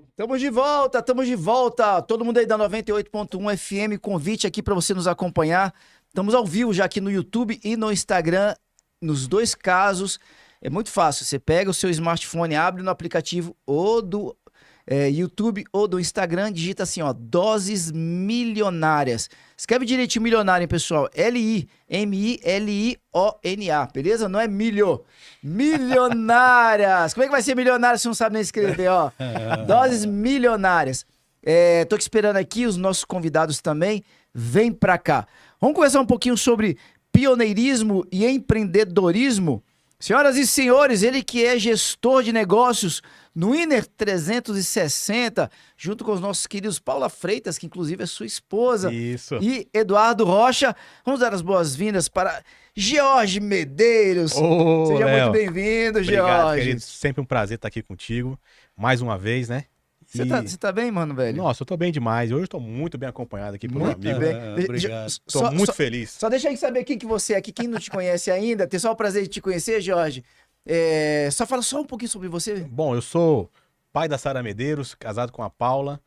Estamos de volta, estamos de volta. Todo mundo aí da 98.1 FM, convite aqui para você nos acompanhar. Estamos ao vivo já aqui no YouTube e no Instagram, nos dois casos. É muito fácil, você pega o seu smartphone, abre no aplicativo ou do YouTube ou do Instagram, digita assim, ó, Doses Milionárias. Escreve direitinho milionário, hein, pessoal? L-I-M-I-L-I-O-N-A, beleza? Não é milho. Milionárias. Como é que vai ser milionário se não sabe nem escrever, ó? Doses Milionárias. Tô te esperando aqui, os nossos convidados também. Vem pra cá. Vamos conversar um pouquinho sobre pioneirismo e empreendedorismo. Senhoras e senhores, ele que é gestor de negócios no Inner 360, junto com os nossos queridos Paula Freitas, que inclusive é sua esposa, Isso. e Eduardo Rocha. Vamos dar as boas-vindas para George Medeiros. Ô, Seja Léo. muito bem-vindo, Obrigado, George. querido. Sempre um prazer estar aqui contigo, mais uma vez, né? Você tá bem, mano, velho? Nossa, eu tô bem demais. Hoje eu tô muito bem acompanhado aqui por um Muito amigo. bem. Obrigado. Tô muito feliz. Só deixa aí saber quem que você é aqui, quem não te conhece ainda. Tem só o prazer de te conhecer, Jorge. Só fala só um pouquinho sobre você. Bom, eu sou pai da Sara Medeiros, casado com a Paula.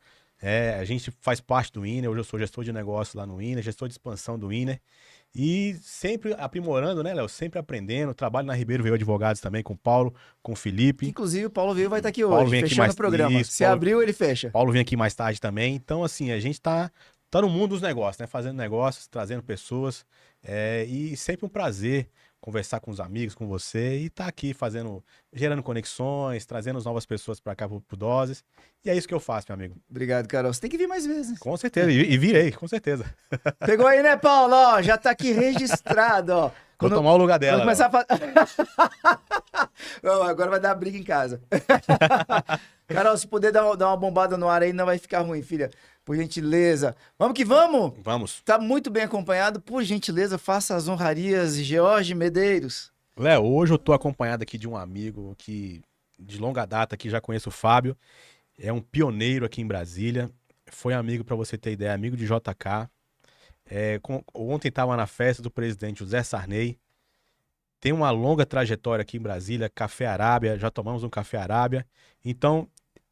A gente faz parte do Inner. Hoje eu sou gestor de negócios lá no Inner, gestor de expansão do Inner. E sempre aprimorando, né, Léo? Sempre aprendendo. Trabalho na Ribeiro Veio Advogados também com o Paulo, com o Felipe. Inclusive, o Paulo Veio vai estar aqui Paulo hoje, vem aqui fechando mais- o programa. Isso, Se Paulo- abriu, ele fecha. Paulo vem aqui mais tarde também. Então, assim, a gente tá no mundo dos negócios, né? Fazendo negócios, trazendo pessoas. E sempre um prazer conversar com os amigos, com você e tá aqui gerando conexões, trazendo as novas pessoas para cá pro Doses. E é isso que eu faço, meu amigo. Obrigado, Carol. Você tem que vir mais vezes. Com certeza. E virei, com certeza. Pegou aí, né, Paulo? Ó, já tá aqui registrado, ó. Vou tomar o lugar Quando dela. começar a Não, agora vai dar briga em casa. Carol, se puder dar uma bombada no ar aí, não vai ficar ruim, filha. Por gentileza. Vamos que vamos? Vamos. Tá muito bem acompanhado. Por gentileza, faça as honrarias, George Medeiros. Léo, hoje eu tô acompanhado aqui de um amigo que de longa data que já conheço o Fábio. É um pioneiro aqui em Brasília. Foi amigo, para você ter ideia, amigo de JK. Ontem estava na festa do presidente José Sarney. Tem uma longa trajetória aqui em Brasília, Café Arábia, já tomamos um Café Arábia. Então,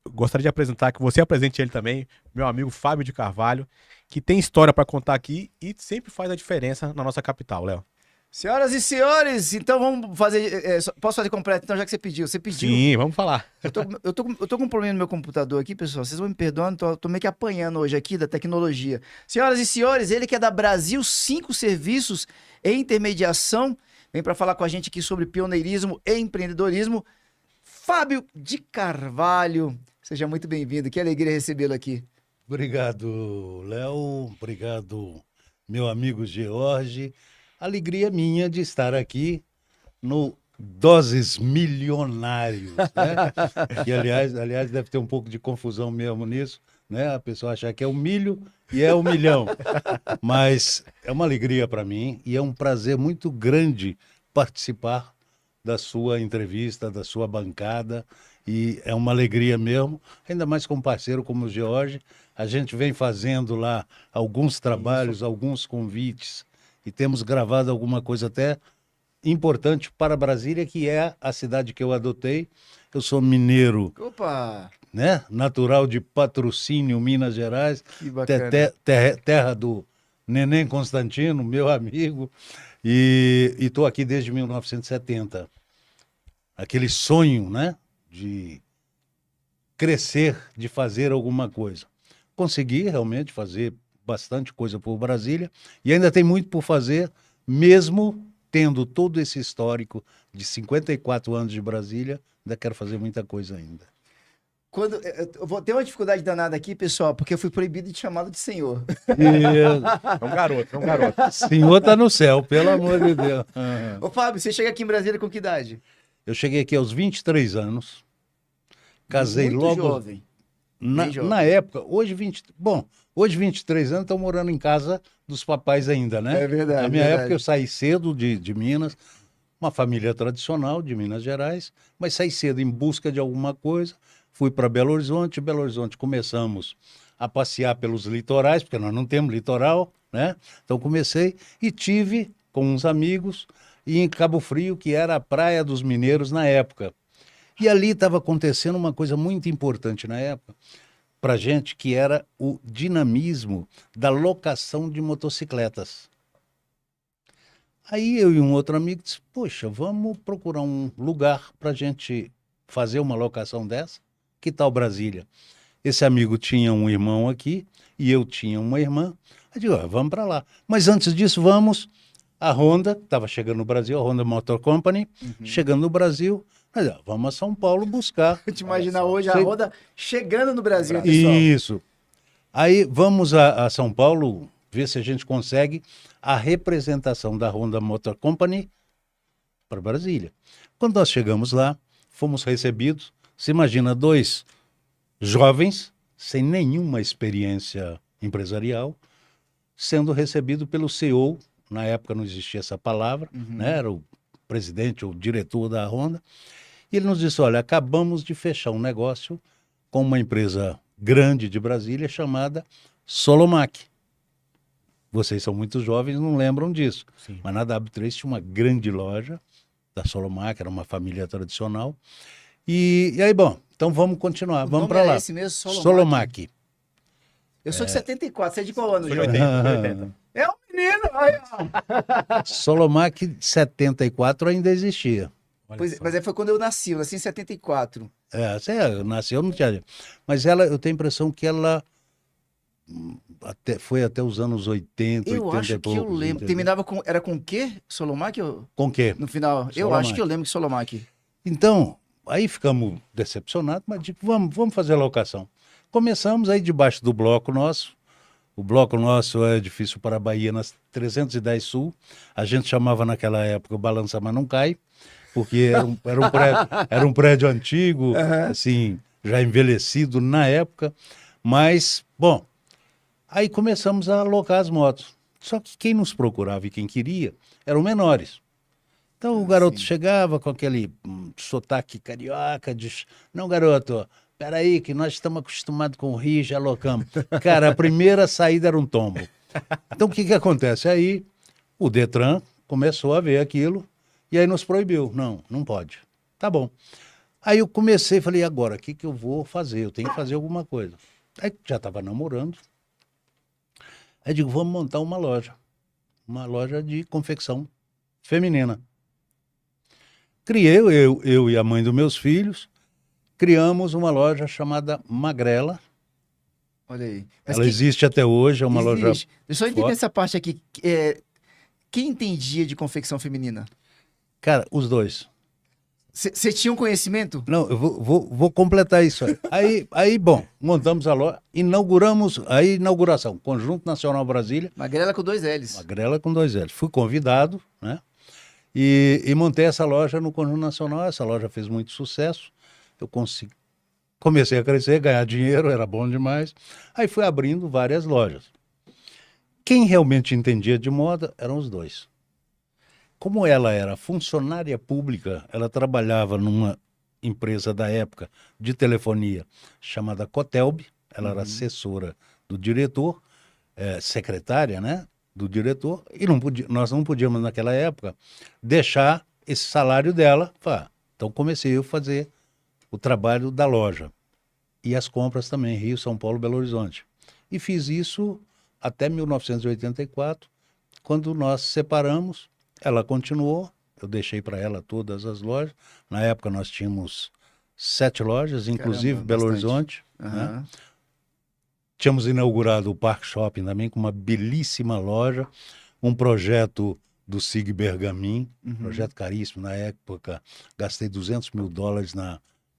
eu gostaria de apresentar, que você apresente ele também, meu amigo Fábio de Carvalho, que tem história para contar aqui e sempre faz a diferença na nossa capital, Léo. Senhoras e senhores, então vamos fazer. Posso fazer completo, então, já que você pediu? Você pediu. Sim, vamos falar. Eu tô com um problema no meu computador aqui, pessoal. Vocês vão me perdoando, tô meio que apanhando hoje aqui da tecnologia. Senhoras e senhores, ele que é da Brasil 5 Serviços e Intermediação, vem para falar com a gente aqui sobre pioneirismo e empreendedorismo, Fábio de Carvalho. Seja muito bem-vindo, que alegria recebê-lo aqui. Obrigado, Léo. Obrigado, meu amigo George. Alegria minha de estar aqui no Doses Milionários, né? Que, aliás, deve ter um pouco de confusão mesmo nisso, né? A pessoa achar que é o milho e é o milhão. Mas é uma alegria para mim e é um prazer muito grande participar da sua entrevista, da sua bancada. E é uma alegria mesmo, ainda mais com um parceiro como o George. A gente vem fazendo lá alguns trabalhos, alguns convites, e temos gravado alguma coisa até importante para Brasília, que é a cidade que eu adotei. Eu sou mineiro, Opa, né? Natural de Patrocínio, Minas Gerais, que bacana. terra do Neném Constantino, meu amigo, e estou aqui desde 1970. Aquele sonho, né? De crescer, de fazer alguma coisa. Consegui realmente fazer bastante coisa por Brasília e ainda tem muito por fazer, mesmo tendo todo esse histórico de 54 anos de Brasília, ainda quero fazer muita coisa ainda. Eu vou ter uma dificuldade danada aqui, pessoal, porque eu fui proibido de chamá-lo de senhor. É um garoto, é um garoto. Senhor tá no céu, pelo amor de Deus. Ô, Fábio, você chega aqui em Brasília com que idade? Eu cheguei aqui aos 23 anos, casei Muito logo jovem. bem jovem. na época, hoje 23 anos, estou morando em casa dos papais ainda, né? É verdade, Na minha verdade. época eu saí cedo de Minas, uma família tradicional de Minas Gerais, mas saí cedo em busca de alguma coisa, fui para Belo Horizonte, começamos a passear pelos litorais, porque nós não temos litoral, né? Então comecei e tive com uns amigos e em Cabo Frio, que era a Praia dos Mineiros na época. E ali estava acontecendo uma coisa muito importante na época para gente, que era o dinamismo da locação de motocicletas. Aí eu e um outro amigo disse, poxa, vamos procurar um lugar para a gente fazer uma locação dessa? Que tal Brasília? Esse amigo tinha um irmão aqui e eu tinha uma irmã. Eu digo, vamos para lá. Mas antes disso, vamos. A Honda estava chegando no Brasil, a Honda Motor Company, chegando no Brasil. Mas, vamos a São Paulo buscar. Eu te imaginar hoje a Honda chegando no Brasil, pessoal. Isso. Aí vamos a São Paulo ver se a gente consegue a representação da Honda Motor Company para Brasília. Quando nós chegamos lá, fomos recebidos. Você imagina, 2 jovens, sem nenhuma experiência empresarial, sendo recebido pelo CEO, na época não existia essa palavra, né? Era o presidente ou diretor da Honda, e ele nos disse, olha, acabamos de fechar um negócio com uma empresa grande de Brasília chamada Solomac. Vocês são muito jovens, não lembram disso. Sim. Mas na W3 tinha uma grande loja da Solomac, era uma família tradicional. E aí, bom, então vamos continuar, vamos para lá. Esse mesmo, Solomac. Eu sou de 74, você é de qual ano, Foi João? 80, foi 80. É um menino, aí, ó. Solomac 74 ainda existia. Olha Pois, só. mas foi quando eu nasci em 74. Você nasceu, não tinha. Mas ela, eu tenho a impressão que ela foi até os anos 80, Eu 80 acho e que eu poucos, lembro. entendeu? Era com o quê? Solomac? Com o quê? No final. Eu Solomac. acho que eu lembro que Solomac. Então, aí ficamos decepcionados, mas tipo, vamos fazer a locação. Começamos aí debaixo do bloco nosso. O bloco nosso é edifício para a Bahia, nas 310 Sul. A gente chamava naquela época o Balança Mas Não Cai, porque era um prédio antigo, assim, já envelhecido na época. Mas, bom, aí começamos a alocar as motos. Só que quem nos procurava e quem queria eram menores. Então o garoto chegava com aquele sotaque carioca, não, garoto, peraí, que nós estamos acostumados com o Rio, já alocamos. Cara, a primeira saída era um tombo. Então o que acontece? Aí o Detran começou a ver aquilo e aí nos proibiu. Não pode. Tá bom. Aí eu comecei, falei, agora, o que eu vou fazer? Eu tenho que fazer alguma coisa. Aí já estava namorando. Aí digo, vamos montar uma loja de confecção feminina. Criei, eu e a mãe dos meus filhos, criamos uma loja chamada Magrela. Olha aí. Mas Ela existe até hoje, é uma loja... Deixa eu só entender forte. essa parte aqui. Quem entendia de confecção feminina? Cara, os dois. Você tinha um conhecimento? Não, eu vou completar isso aí. Aí, bom, montamos a loja, inauguramos a inauguração, Conjunto Nacional Brasília, Magrela com 2 L's. Magrela com 2 L's. Fui convidado, né? E montei essa loja no Conjunto Nacional. Essa loja fez muito sucesso. Eu comecei a crescer, ganhar dinheiro, era bom demais. Aí fui abrindo várias lojas. Quem realmente entendia de moda eram os dois. Como ela era funcionária pública, ela trabalhava numa empresa da época de telefonia chamada Cotelb. Ela era assessora do diretor, secretária, né, do diretor, e nós não podíamos naquela época deixar esse salário dela. Então comecei eu a fazer o trabalho da loja e as compras também, Rio, São Paulo, Belo Horizonte. E fiz isso até 1984, quando nós separamos. Ela continuou, eu deixei para ela todas as lojas. Na época nós tínhamos 7 lojas, inclusive Caramba, Belo bastante. Horizonte. Aham. Né? Tínhamos inaugurado o Park Shopping também, com uma belíssima loja, um projeto do Sig Bergamin, projeto caríssimo na época. Gastei $200 mil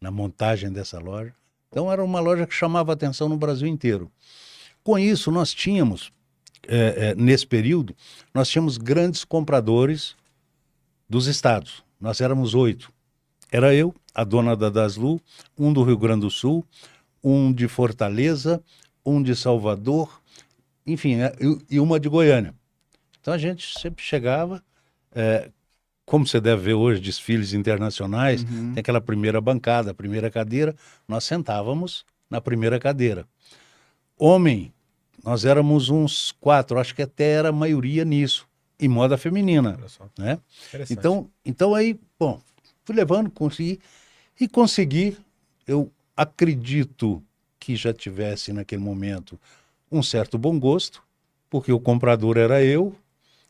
na montagem dessa loja. Então era uma loja que chamava atenção no Brasil inteiro. Com isso, nós tínhamos... nesse período, nós tínhamos grandes compradores dos estados. Nós éramos 8. Era eu, a dona da Daslu, um do Rio Grande do Sul, um de Fortaleza, um de Salvador, enfim, e uma de Goiânia. Então a gente sempre chegava, como você deve ver hoje, desfiles internacionais, tem aquela primeira bancada, a primeira cadeira, nós sentávamos na primeira cadeira. Homem, nós éramos uns 4, acho que até era a maioria nisso, em moda feminina, Olha só. né? Interessante. Então aí, bom, fui levando, consegui. E consegui, eu acredito que já tivesse naquele momento um certo bom gosto, porque o comprador era eu,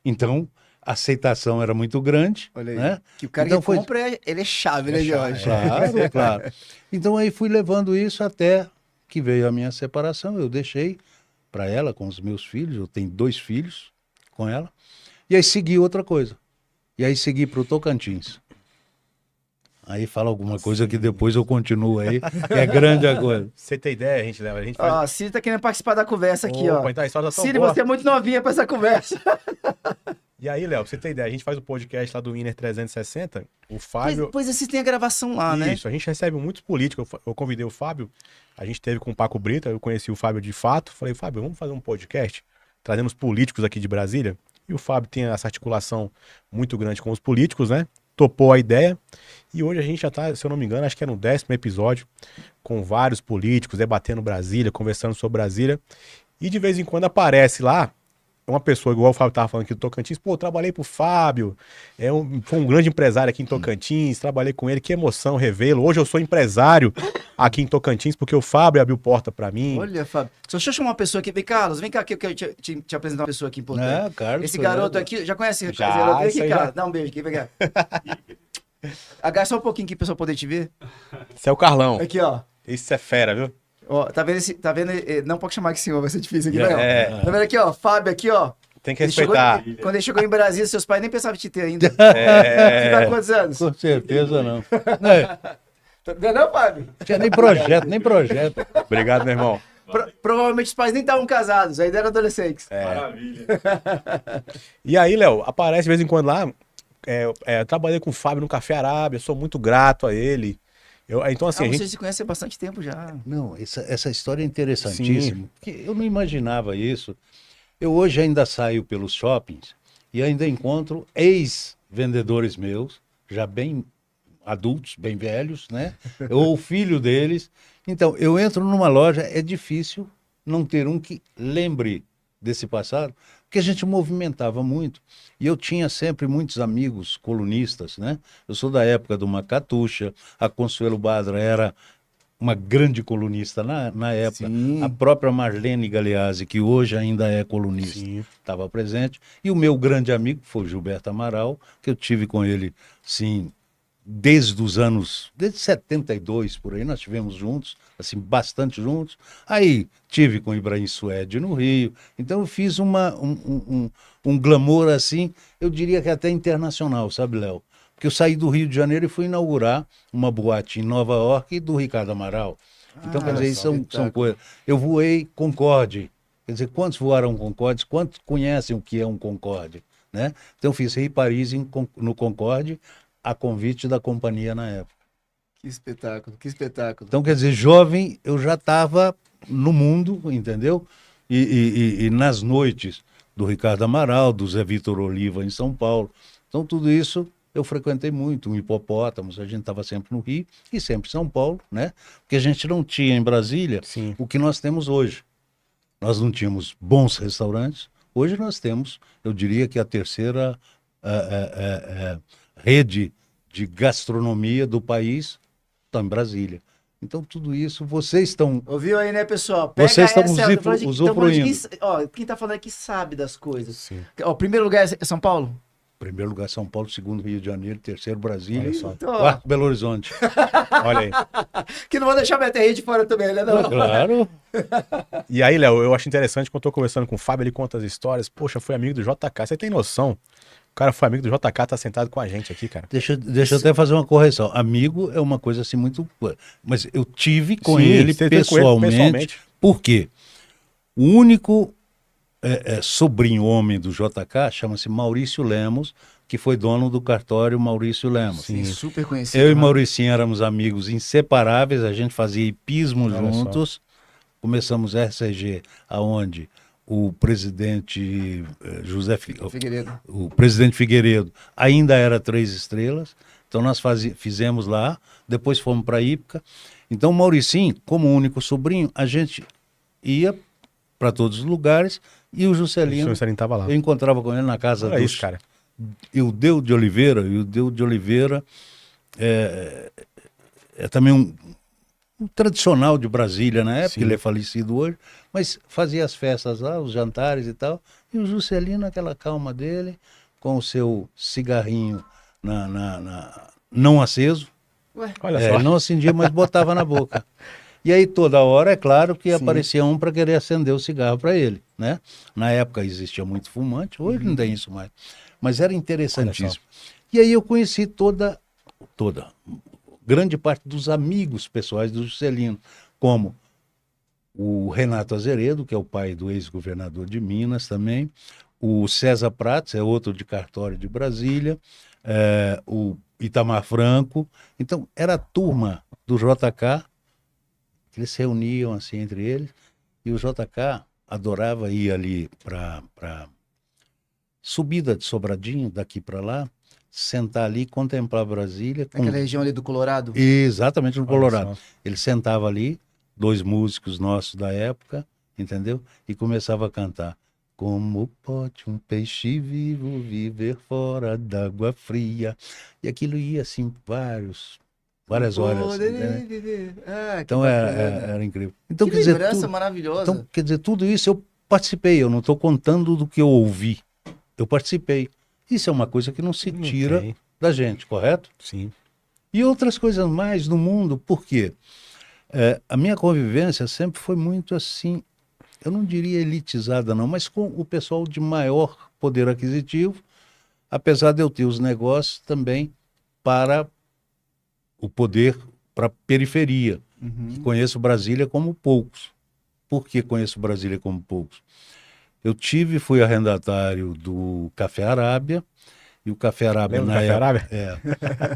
então a aceitação era muito grande. Olha aí. Né? Que o cara Então que foi- compra, ele é chave, né, Jorge? Claro, claro. Então aí fui levando isso até que veio a minha separação. Eu deixei para ela com os meus filhos, eu tenho 2 filhos com ela, e aí segui outra coisa. E aí segui para o Tocantins. Aí fala alguma coisa que depois eu continuo aí, que é grande a coisa. Pra você ter ideia, a gente faz... Ó, a Ciri tá querendo participar da conversa aqui, ó. Opa, então a história tá tão Ciri, boa. você é muito novinha pra essa conversa. E aí, Léo, pra você ter ideia, a gente faz o podcast lá do Inner 360, o Fábio... Pois vocês têm a gravação lá, né? Isso, a gente recebe muitos políticos. Eu convidei o Fábio, a gente teve com o Paco Brita, eu conheci o Fábio de fato. Falei, Fábio, vamos fazer um podcast trazendo os políticos aqui de Brasília. E o Fábio tem essa articulação muito grande com os políticos, né? Topou a ideia. E hoje a gente já tá, se eu não me engano, acho que é no 10º episódio, com vários políticos, debatendo Brasília, conversando sobre Brasília. E de vez em quando aparece lá uma pessoa, igual o Fábio tava falando aqui do Tocantins, pô, eu trabalhei pro Fábio, foi um grande empresário aqui em Tocantins, trabalhei com ele, que emoção, revê-lo. Hoje eu sou empresário aqui em Tocantins, porque o Fábio abriu porta pra mim. Olha, Fábio. Só deixa eu chamar uma pessoa aqui. Vem, Carlos, vem cá que eu quero te apresentar uma pessoa aqui importante. Carlos, Esse garoto aqui, já conhece esse Já, garoto? Vem isso aqui, aí cara. já. Dá um beijo aqui, vem cá. Agacha só um pouquinho aqui pra pessoa poder te ver. Esse é o Carlão. Aqui, ó. Esse é fera, viu? Ó, tá vendo esse. Tá vendo? Não pode chamar aqui senhor, vai ser difícil aqui, É. né? Tá vendo aqui, ó? Fábio aqui, ó. Tem que Ele chegou- respeitar. quando ele chegou em Brasília, seus pais nem pensavam em te ter ainda. É. Você tá com quantos anos? Com certeza não. É, Tá vendo, não, Fábio? tinha nem projeto, nem projeto. Obrigado, meu irmão. Provavelmente os pais nem estavam casados, ainda eram adolescentes. E aí, Léo, aparece de vez em quando lá. Eu trabalhei com o Fábio no Café Arábia, sou muito grato a ele. Então, assim, a gente. Vocês se conhecem há bastante tempo já. Não, essa história é interessantíssima, porque eu não imaginava isso. Eu hoje ainda saio pelos shoppings e ainda encontro ex-vendedores meus, já bem adultos, bem velhos, né? Ou filho deles. Então, eu entro numa loja, é difícil não ter um que lembre desse passado, porque a gente movimentava muito. E eu tinha sempre muitos amigos colunistas, né? Eu sou da época do Macatuxa, a Consuelo Badra era uma grande colunista na época. Sim. A própria Marlene Galeazzi, que hoje ainda é colunista, Sim. estava presente. E o meu grande amigo foi o Gilberto Amaral, que eu tive com ele, sim, desde 72 por aí, nós tivemos juntos, assim, bastante juntos. Aí tive com o Ibrahim Suede no Rio. Então eu fiz um glamour assim, eu diria que até internacional, sabe, Léo? Porque eu saí do Rio de Janeiro e fui inaugurar uma boate em Nova York do Ricardo Amaral. Então, quer dizer, são coisas. Eu voei Concorde. Quer dizer, quantos voaram Concorde? Quantos conhecem o que é um Concorde? Né? Então, eu fiz Rei Paris no Concorde, a convite da companhia na época. Que espetáculo, que espetáculo. Então, quer dizer, jovem, eu já estava no mundo, entendeu? E nas noites do Ricardo Amaral, do Zé Vitor Oliva em São Paulo. Então, tudo isso eu frequentei muito, o Hipopótamos, a gente estava sempre no Rio e sempre em São Paulo, né? Porque a gente não tinha em Brasília Sim. o que nós temos hoje. Nós não tínhamos bons restaurantes, hoje nós temos, eu diria que a terceira rede de gastronomia do país está em Brasília. Então, tudo isso, vocês estão... Ouviu aí, né, pessoal? Vocês estão tô falando de- usufruindo. quem tá falando aqui sabe das coisas. Sim. Ó, o primeiro lugar é São Paulo? Primeiro lugar São Paulo, segundo Rio de Janeiro, terceiro Brasília, Olha só. Então, ó, quarto Belo Horizonte. Olha aí. que não vou deixar minha terra de fora também, né? Não. Claro. E aí, Léo, eu acho interessante quando eu tô conversando com o Fábio, ele conta as histórias. Poxa, foi amigo do JK. Você tem noção? O cara foi amigo do JK, tá sentado com a gente aqui, cara. Deixa eu até fazer uma correção. Amigo é uma coisa assim muito... Mas eu tive com Sim, ele você teve com ele pessoalmente. pessoalmente. Por quê? O único sobrinho homem do JK chama-se Maurício Lemos, que foi dono do cartório Maurício Lemos. Sim, super conhecido. Eu e né? Mauricinho éramos amigos inseparáveis, a gente fazia hipismo Olha só. juntos. Começamos RCG, aonde o presidente Figueiredo. o presidente Figueiredo ainda era 3 estrelas, então nós fizemos lá, depois fomos para a Ípica. Então, Mauricinho, como único sobrinho, a gente ia para todos os lugares e o O Juscelino, senhor Salim tava lá. eu encontrava com ele na casa Olha do isso, cara. Ildeu de Oliveira, é também um tradicional de Brasília na época, Sim. ele é falecido hoje, mas fazia as festas lá, os jantares e tal, e o Juscelino, aquela calma dele, com o seu cigarrinho não aceso, Ué, Olha só. ele não acendia, mas botava na boca. E aí toda hora, é claro que Sim. aparecia um para querer acender o cigarro para ele, né? Na época existia muito fumante, hoje não tem isso mais. Mas era interessantíssimo. E aí eu conheci toda, grande parte dos amigos pessoais do Juscelino, como o Renato Azeredo, que é o pai do ex-governador de Minas também, o César Prates, é outro de cartório de Brasília, o Itamar Franco. Então, era a turma do JK, que eles se reuniam assim entre eles, e o JK adorava ir ali para subida de Sobradinho, daqui para lá, sentar ali e contemplar Brasília. naquela região ali do Colorado. Exatamente no Olha Colorado. só. Ele sentava ali, 2 músicos nossos da época, entendeu? E começava a cantar. Como pode um peixe vivo viver fora d'água fria? E aquilo ia assim várias horas. Né? Ah, que Então bacana. era incrível. Então, Que quer dizer, lembrança maravilhosa. então, quer dizer, tudo isso eu participei, eu não estou contando do que eu ouvi. Eu participei. Isso é uma coisa que não se Não tira tem. da gente, correto? Sim. E outras coisas mais no mundo, por quê? A minha convivência sempre foi muito assim, eu não diria elitizada não, mas com o pessoal de maior poder aquisitivo, apesar de eu ter os negócios também para o poder, para a periferia. Uhum. Conheço Brasília como poucos. Por que conheço Brasília como poucos? Eu fui arrendatário do Café Arábia, e o Café Arábia Lembra do na Café época Arábia?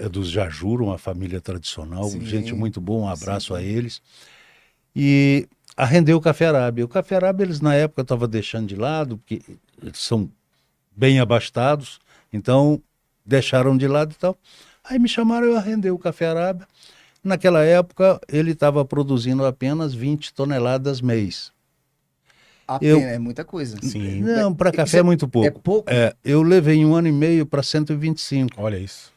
é dos Jajur, uma família tradicional, Sim, gente muito boa, um abraço sim. a eles. E arrendei o Café Arábia. O Café Arábia eles na época estavam deixando de lado, porque eles são bem abastados, então deixaram de lado e tal. Aí me chamaram, eu arrendei o Café Arábia. Naquela época ele estava produzindo apenas 20 toneladas mês. Apenas, é muita coisa. Sim. Não, para Isso café é muito pouco. É pouco? Eu levei em 1 ano e meio para 125. Olha isso.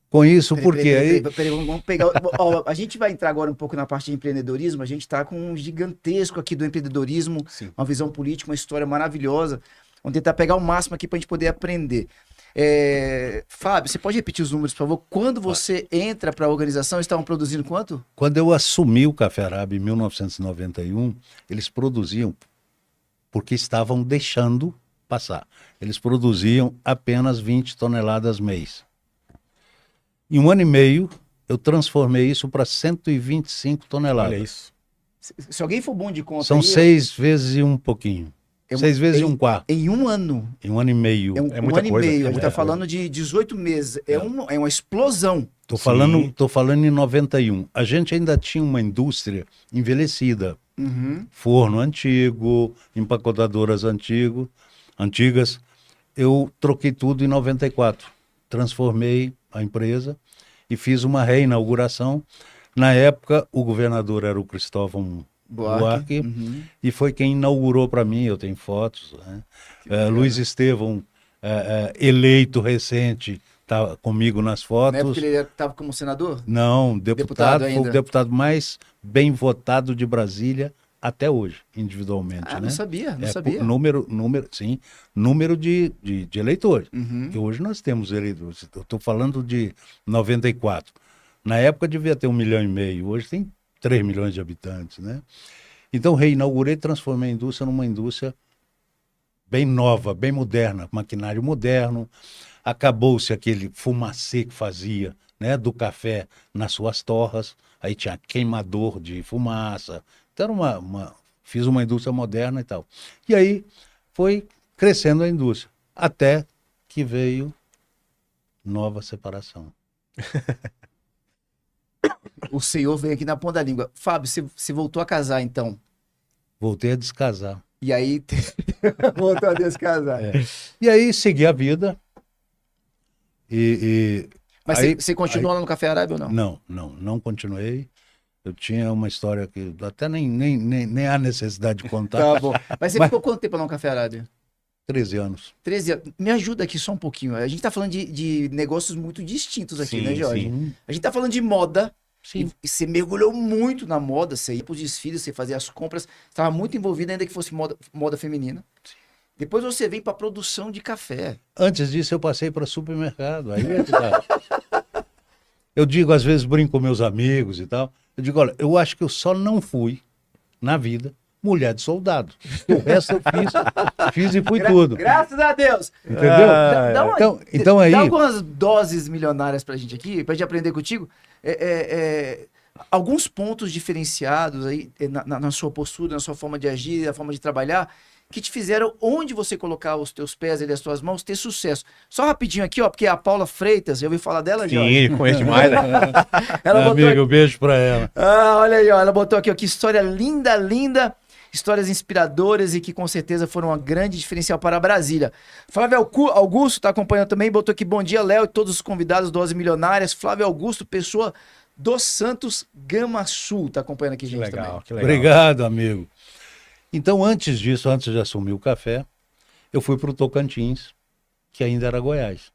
Com isso, Peraí, porque aí peraí, vamos pegar. Ó, a gente vai entrar agora um pouco na parte de empreendedorismo. A gente está com um gigantesco aqui do empreendedorismo, Sim. uma visão política, uma história maravilhosa. Vamos tentar pegar o máximo aqui para a gente poder aprender. Fábio, você pode repetir os números, por favor? Quando você entra para a organização, estavam produzindo quanto? quando eu assumi o Café Arábia em 1991, eles produziam porque estavam deixando passar. Eles produziam apenas 20 toneladas mês. Em 1 ano e meio, eu transformei isso para 125 toneladas. Olha isso. Se alguém for bom de conta, São aí, 6 vezes e um pouquinho. 6 vezes e um quarto. em um ano. Em 1 ano e meio. É É um muita ano coisa, e meio. é A gente muita está falando de 18 meses. É uma explosão. Tô Sim. falando em 91. A gente ainda tinha uma indústria envelhecida. Uhum. Forno antigo, empacotadoras antigas. Eu troquei tudo em 94. Transformei a empresa e fiz uma reinauguração. Na época, o governador era o Cristóvão Buarque, Uhum. e foi quem inaugurou para mim, eu tenho fotos. Né? Luiz Estevão, eleito recente, está comigo nas Na fotos. época ele estava como senador? Não, Deputado foi o ainda. deputado mais bem votado de Brasília até hoje, individualmente. Ah, né? não sabia, não É, sabia. número de eleitores. Uhum. Que hoje nós temos eleitores. Eu estou falando de 94. Na época devia ter 1,5 milhão, hoje tem 3 milhões de habitantes. Né? Então reinaugurei, transformei a indústria numa indústria bem nova, bem moderna, maquinário moderno. Acabou-se aquele fumacê que fazia, né, do café nas suas torras, aí tinha queimador de fumaça. Então fiz uma indústria moderna e tal. E aí foi crescendo a indústria, até que veio nova separação. O senhor veio aqui na ponta da língua. Fábio, você voltou a casar, então. Voltei a descasar. E aí, voltou a descasar. E aí segui a vida. Mas aí- você continua lá no Café Arábia ou não? Não continuei. Eu tinha uma história que até nem há necessidade de contar. Tá bom. Mas você ficou quanto tempo lá no Café Arábia? 13 anos. 13 anos. Me ajuda aqui só um pouquinho. A gente tá falando de negócios muito distintos aqui, Sim, né, Jorge? sim. A gente tá falando de moda. Sim. E você mergulhou muito na moda, você ia pros desfiles, você fazia as compras, estava muito envolvido, ainda que fosse moda feminina. Depois você vem pra produção de café. Antes disso, eu passei para supermercado. Aí é que tá. Eu digo, às vezes, brinco com meus amigos e tal. Eu digo, olha, eu acho que eu só não fui, na vida, mulher de soldado. O resto eu fiz e fui tudo. Graças a Deus! Entendeu? Então aí... Dá algumas doses milionárias pra gente aqui, pra gente aprender contigo. Alguns pontos diferenciados aí na sua postura, na sua forma de agir, na forma de trabalhar, que te fizeram, onde você colocar os teus pés e as tuas mãos, ter sucesso. Só rapidinho aqui, ó, porque a Paula Freitas, já ouviu falar dela, Jorge? Sim, conheço demais, né? Ela botou Amigo, aqui, beijo pra ela. olha aí, ó, ela botou aqui, ó, que história linda, linda, histórias inspiradoras e que com certeza foram uma grande diferencial para Brasília. Flávio Augusto tá acompanhando também, botou aqui, bom dia, Léo e todos os convidados, Dose Milionárias. Flávio Augusto, pessoa dos Santos Gama Sul, tá acompanhando aqui a Que gente legal, também. que legal. Obrigado, amigo. Então, antes disso, antes de assumir o café, eu fui para o Tocantins, que ainda era Goiás.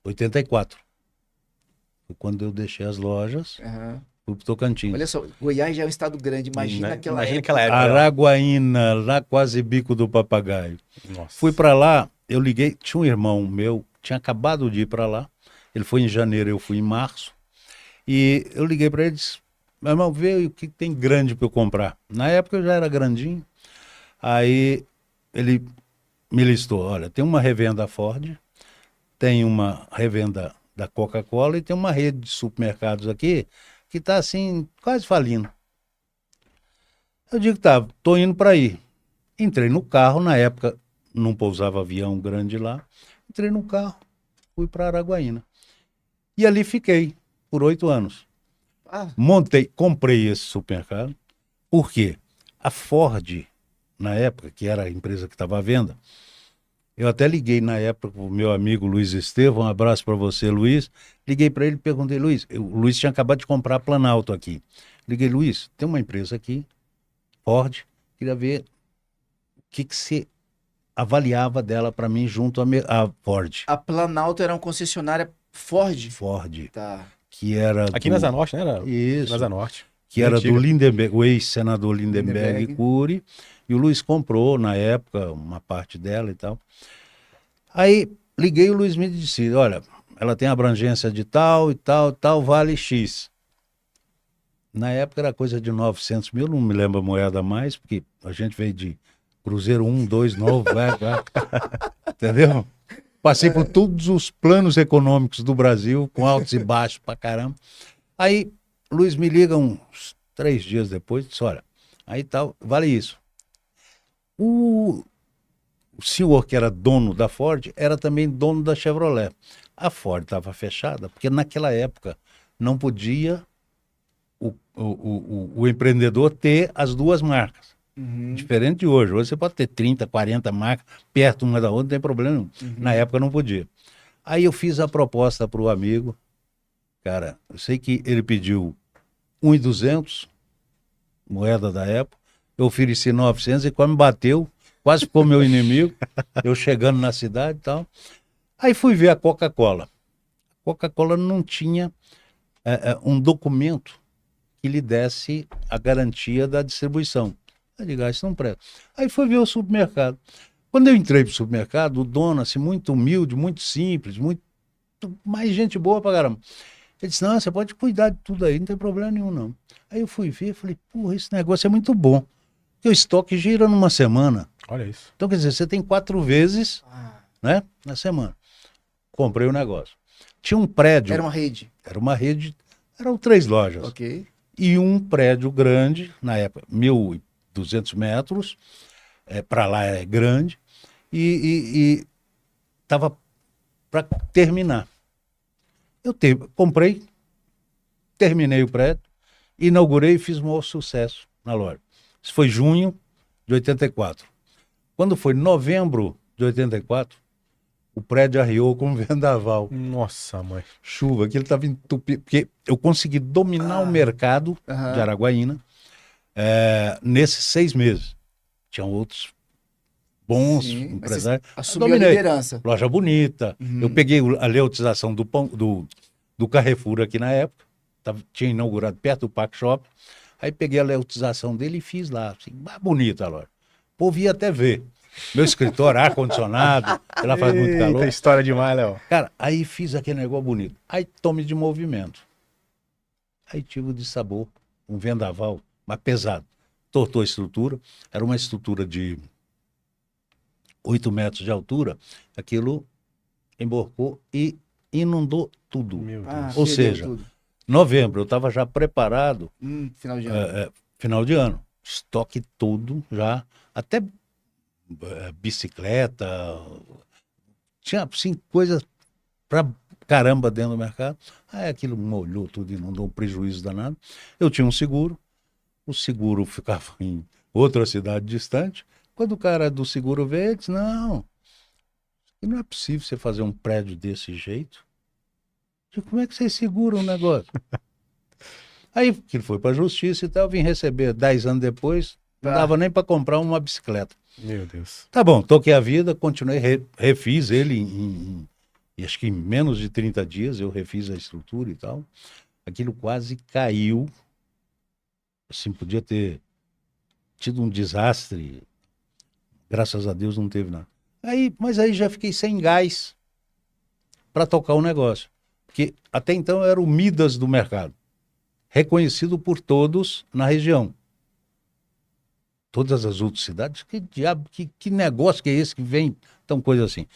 84. Foi quando eu deixei as lojas, Aham. fui para o Tocantins. Olha só, Goiás já é um estado grande, imagina aquela Imagina época. aquela época. Araguaína, lá quase Bico do Papagaio. Nossa. Fui para lá, eu liguei, tinha um irmão meu, tinha acabado de ir para lá. Ele foi em janeiro, eu fui em março. E eu liguei para ele e disse, meu irmão, vê o que tem grande para eu comprar. Na época eu já era grandinho. Aí ele me listou, olha, tem uma revenda Ford, tem uma revenda da Coca-Cola e tem uma rede de supermercados aqui que está assim, quase falindo. Eu digo, tá, tô indo para aí. Entrei no carro, na época não pousava avião grande lá. Entrei no carro, fui para Araguaína. E ali fiquei por 8 anos. Ah, Comprei esse supermercado. Por quê? A Ford, na época, que era a empresa que estava à venda, eu até liguei na época para o meu amigo Luiz Estevão, um abraço para você, Luiz. Liguei para ele e perguntei, Luiz, o Luiz tinha acabado de comprar a Planalto aqui. Liguei, Luiz, tem uma empresa aqui, Ford, queria ver o que você avaliava dela para mim junto a Ford. a Planalto era uma concessionária Ford. Ford, Tá. que era Aqui do... na Zanorte, né? Era? Isso. Na Zanorte. Que era Antiga. do Lindenberg, o ex-senador Lindenberg Lindenberg. Cury, e o Luiz comprou, na época, uma parte dela e tal. Aí, liguei, o Luiz me disse, olha, ela tem abrangência de tal e tal, tal, vale X. Na época era coisa de 900 mil, não me lembro a moeda mais, porque a gente veio de Cruzeiro 1, 2, novo, vai. Entendeu? Passei por todos os planos econômicos do Brasil, com altos e baixos pra caramba. Aí, Luiz me liga uns 3 dias depois, disse, olha, aí tal, vale isso. O senhor que era dono da Ford era também dono da Chevrolet. A Ford estava fechada, porque naquela época não podia o empreendedor ter as duas marcas. Uhum. Diferente de hoje. Hoje você pode ter 30, 40 marcas perto uma da outra, não tem problema nenhum. Na época não podia. Aí eu fiz a proposta para o amigo. Cara, eu sei que ele pediu 1.200, moeda da época. Eu ofereci 900 e quase me bateu. Quase ficou meu inimigo. Eu chegando na cidade e tal. Aí fui ver a Coca-Cola. A Coca-Cola não tinha um documento que lhe desse a garantia da distribuição. Eu digo, isso não presta. Aí fui ver o supermercado. Quando eu entrei pro supermercado, o dono, assim, muito humilde, muito simples, muito mais gente boa pra caramba. Ele disse, não, você pode cuidar de tudo aí, não tem problema nenhum, não. Aí eu fui ver, falei, porra, esse negócio é muito bom. Porque o estoque gira numa semana. Olha isso. Então, quer dizer, você tem 4 vezes, Ah, né, na semana. Comprei o negócio. Tinha um prédio. era uma rede. Era uma rede, eram 3 lojas. Ok. E um prédio grande, na época, 1.200 metros, para lá é grande, e estava para terminar. Eu comprei, terminei o prédio, inaugurei e fiz um maior sucesso na loja. Isso foi junho de 84. Quando foi novembro de 84, o prédio arriou com um vendaval. Nossa, mãe. Chuva, aquilo estava entupido, porque eu consegui dominar o mercado Aham. de Araguaína nesses 6 meses. Tinham outros bons Sim, mas empresários. assumiu a Dominei. liderança. Loja bonita. Uhum. Eu peguei a leotização do Carrefour aqui na época. Tinha inaugurado perto do Parque Shopping. Aí peguei a leotização dele e fiz lá. Assim, bonita a loja. O povo ia até ver. Meu escritório, ar-condicionado. Ela faz muito calor. Eita, história demais, Léo. Cara, aí fiz aquele negócio bonito. Aí tome de movimento. Aí tive o de sabor, um vendaval, mas pesado. Tortou a estrutura. Era uma estrutura de 8 metros de altura. Aquilo emborcou e inundou tudo. Meu Deus. Ah, Ou perdeu seja, tudo. Novembro, eu estava já preparado, Final de ano. final de ano. Estoque todo já, até bicicleta. Tinha, assim, coisas pra caramba dentro do mercado. Aí aquilo molhou tudo, inundou um prejuízo danado. Eu tinha um seguro. O seguro ficava em outra cidade distante. Quando o cara do seguro veio, ele disse, não é possível você fazer um prédio desse jeito. Eu digo, como é que vocês seguram o negócio? Aí que ele foi para a justiça e tal, eu vim receber 10 anos depois, não Tá. dava nem para comprar uma bicicleta. Meu Deus. Tá bom, toquei a vida, continuei, refiz ele em acho que em menos de 30 dias eu refiz a estrutura e tal. Aquilo quase caiu. Assim, podia ter tido um desastre. Graças a Deus não teve nada. Mas aí já fiquei sem gás para tocar o negócio. Porque até então eu era o Midas do mercado. Reconhecido por todos na região. Todas as outras cidades, que diabo, que negócio que é esse que vem? Então, coisa assim.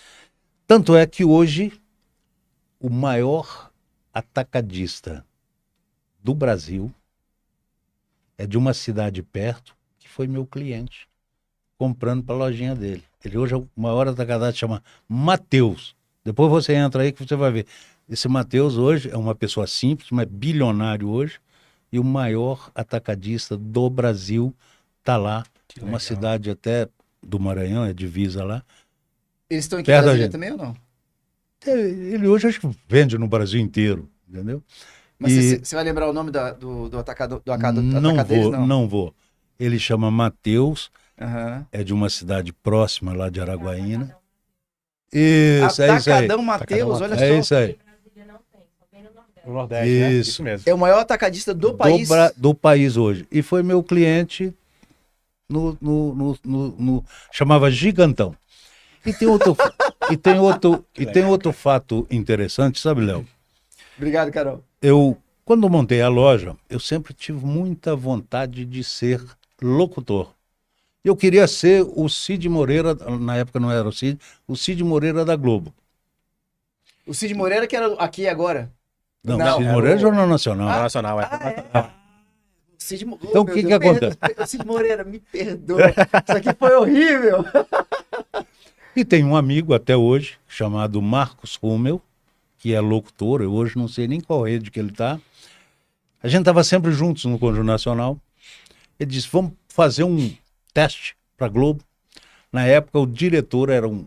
Tanto é que hoje o maior atacadista do Brasil é de uma cidade perto, que foi meu cliente, comprando para a lojinha dele. Ele hoje é o maior atacadista, chama Mateus. Depois você entra aí que você vai ver. Esse Mateus hoje é uma pessoa simples, mas bilionário hoje, e o maior atacadista do Brasil está lá. Que Uma legal. cidade até do Maranhão, é divisa lá. Eles estão aqui em Perto da Brasília gente. também ou não? Ele hoje acho que vende no Brasil inteiro, entendeu? Mas E- você vai lembrar o nome do atacador, do Não atacadeiro? vou, não vou. Ele chama Mateus, Aham. é de uma cidade próxima lá de Araguaína. Isso, é isso aí. Atacadão Mateus, olha só. É isso aí. No Nordeste, né? Isso. mesmo. É o maior atacadista do país. Do país hoje. E foi meu cliente chamava Gigantão. E tem outro, e tem outro fato interessante, sabe, Léo? Obrigado, Carol. Quando montei a loja, eu sempre tive muita vontade de ser locutor. Eu queria ser o Cid Moreira, na época não era o Cid Moreira da Globo. O Cid Moreira, que era aqui agora. Não, Não, Cid era Moreira é o- Jornal Nacional. Nacional, é. Cid Então, o que que acontece? Cid Moreira, me perdoa. Isso aqui foi horrível. E tem um amigo até hoje, chamado Marcos Rummel, que é locutor, eu hoje não sei nem qual rede que ele está. A gente estava sempre juntos no Conjunto Nacional. Ele disse, vamos fazer um teste para Globo. Na época, o diretor era um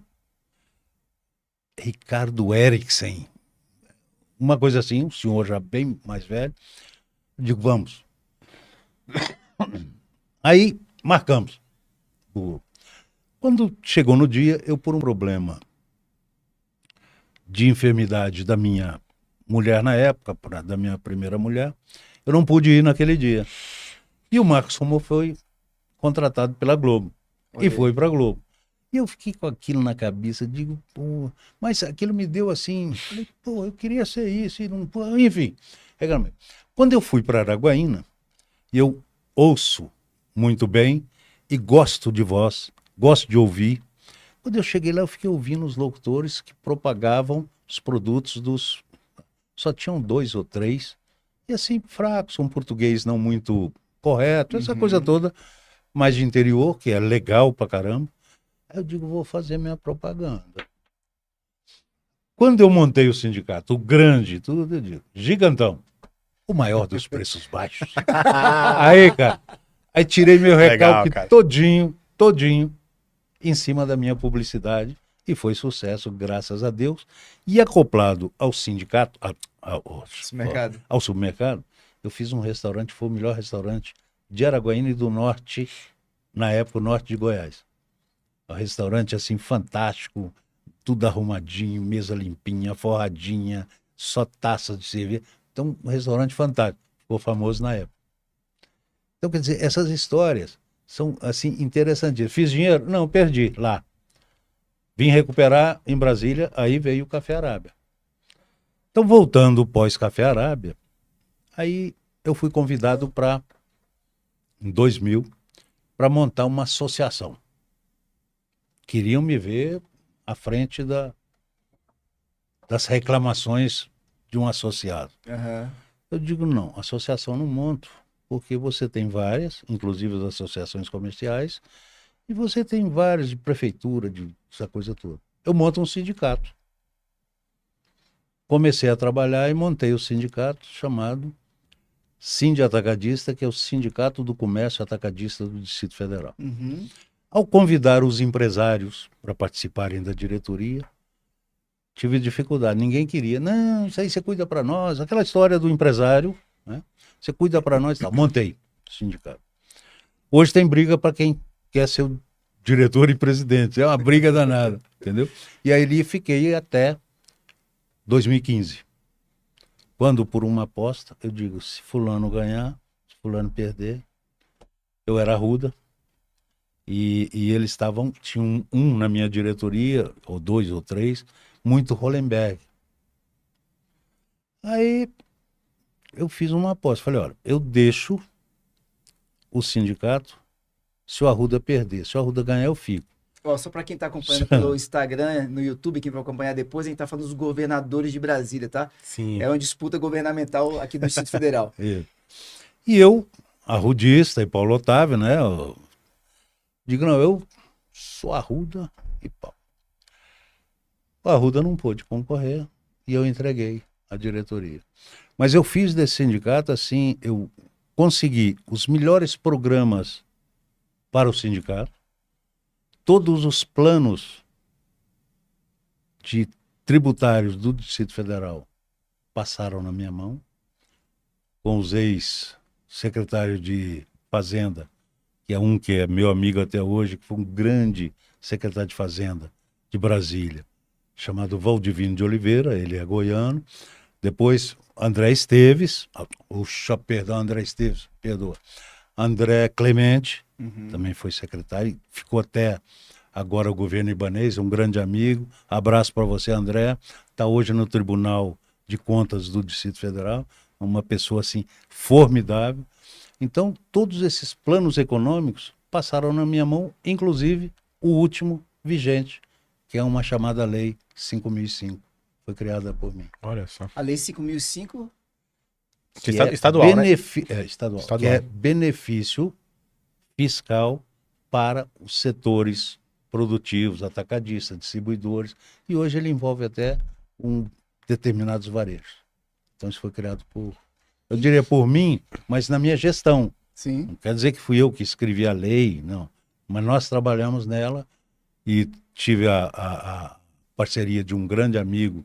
Ricardo Eriksen, uma coisa assim, um senhor já bem mais velho. Eu digo, vamos. Aí, marcamos. Quando chegou no dia, eu, por um problema de enfermidade da minha mulher na época, da minha primeira mulher, eu não pude ir naquele dia. E o Marcos Rummel foi contratado pela Globo. Olha E aí. foi para a Globo. E eu fiquei com aquilo na cabeça, digo, pô, mas aquilo me deu assim, falei, pô, eu queria ser isso, e não, pô, enfim. Reclamei. Quando eu fui para Araguaína, eu ouço muito bem e gosto de voz, gosto de ouvir. Quando eu cheguei lá, eu fiquei ouvindo os locutores que propagavam os produtos dos... Só tinham 2 ou 3, e assim, fracos, um português não muito correto, essa coisa toda, mais de interior, que é legal pra caramba. Aí eu digo, vou fazer minha propaganda. Quando eu montei o sindicato, o grande, tudo, eu digo, Gigantão, o maior dos preços baixos. Aí, cara, aí tirei meu Legal, recalque cara. todinho, em cima da minha publicidade, e foi sucesso, graças a Deus. E acoplado ao sindicato, Supermercado. ao supermercado, eu fiz um restaurante, foi o melhor restaurante de Araguaína e do norte, na época, o norte de Goiás. restaurante assim fantástico, tudo arrumadinho, mesa limpinha, forradinha, só taça de cerveja. Então, um restaurante fantástico, ficou famoso na época. Então, quer dizer, essas histórias são assim interessantes. Fiz dinheiro? Não, perdi lá. Vim recuperar em Brasília, aí veio o Café Arábia. Então, voltando pós-Café Arábia, aí eu fui convidado para, em 2000, para montar uma associação. Queriam me ver à frente das reclamações de um associado. Aham. Eu digo, não, associação não monto, porque você tem várias, inclusive as associações comerciais, e você tem várias de prefeitura, de essa coisa toda. Eu monto um sindicato. Comecei a trabalhar e montei o sindicato chamado Sindi Atacadista, que é o Sindicato do Comércio Atacadista do Distrito Federal. Uhum. Ao convidar os empresários para participarem da diretoria, tive dificuldade. Ninguém queria. Não, isso aí você cuida para nós. Aquela história do empresário, né? Você cuida para nós e tal. Montei o sindicato. Hoje tem briga para quem quer ser o diretor e presidente. É uma briga danada, entendeu? E aí ali fiquei até 2015. Quando, por uma aposta, eu digo, se fulano ganhar, se fulano perder, eu era Arruda, e eles estavam, tinham um na minha diretoria, ou dois ou três, muito Hollenberg. Aí eu fiz uma aposta, falei, olha, eu deixo o sindicato se o Arruda perder, se o Arruda ganhar eu fico. Ó, só para quem tá acompanhando pelo Instagram, no YouTube, quem vai acompanhar depois, a gente tá falando dos governadores de Brasília, tá? Sim. É uma disputa governamental aqui do Distrito Federal. E eu, arrudista e Paulo Otávio, né? Eu digo, não, eu sou Arruda e pau. O Arruda não pôde concorrer e eu entreguei a diretoria. Mas eu fiz desse sindicato assim, eu consegui os melhores programas para o sindicato, todos os planos de tributários do Distrito Federal passaram na minha mão, com os ex-secretários de Fazenda, que é meu amigo até hoje, que foi um grande secretário de Fazenda de Brasília, chamado Valdivino de Oliveira, ele é goiano. Depois, André Esteves, André Clemente, também foi secretário, ficou até agora o governo ibanês, um grande amigo. Abraço para você, André. Está hoje no Tribunal de Contas do Distrito Federal, uma pessoa assim formidável. Então, todos esses planos econômicos passaram na minha mão, inclusive o último vigente, que é uma chamada Lei 5.005, foi criada por mim. Olha só. A Lei 5.005... Que Estadual, né? Estadual. Que é benefício fiscal para os setores produtivos, atacadistas, distribuidores, e hoje ele envolve até determinados varejos. Então isso foi criado eu diria por mim, mas na minha gestão. Sim. Não quer dizer que fui eu que escrevi a lei, não. Mas nós trabalhamos nela e tive a parceria de um grande amigo,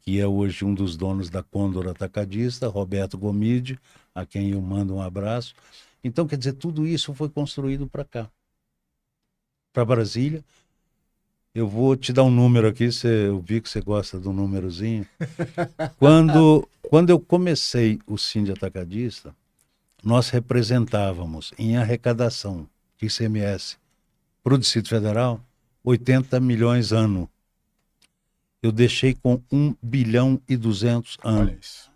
que é hoje um dos donos da Condor Atacadista, Roberto Gomide, a quem eu mando um abraço. Então, quer dizer, tudo isso foi construído para cá, para Brasília. Eu vou te dar um número aqui, eu vi que você gosta do númerozinho. Quando eu comecei o Sindi Atacadista, nós representávamos em arrecadação de ICMS para o Distrito Federal 80 milhões ano. Eu deixei com 1 bilhão e 200 ano. Olha isso.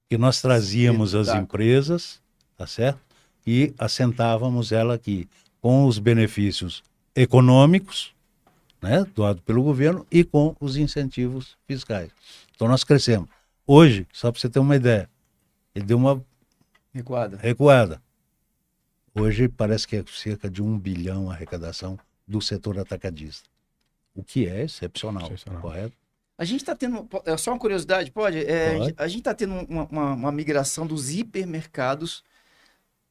Que nós trazíamos as empresas, tá certo? E assentávamos ela aqui com os benefícios econômicos, né, doado pelo governo, e com os incentivos fiscais. Então nós crescemos. Hoje, só para você ter uma ideia, ele deu uma recuada. Hoje parece que é cerca de 1 bilhão a arrecadação do setor atacadista. O que é excepcional. Correto? A gente está tendo, só uma curiosidade, pode? Pode. A gente está tendo uma migração dos hipermercados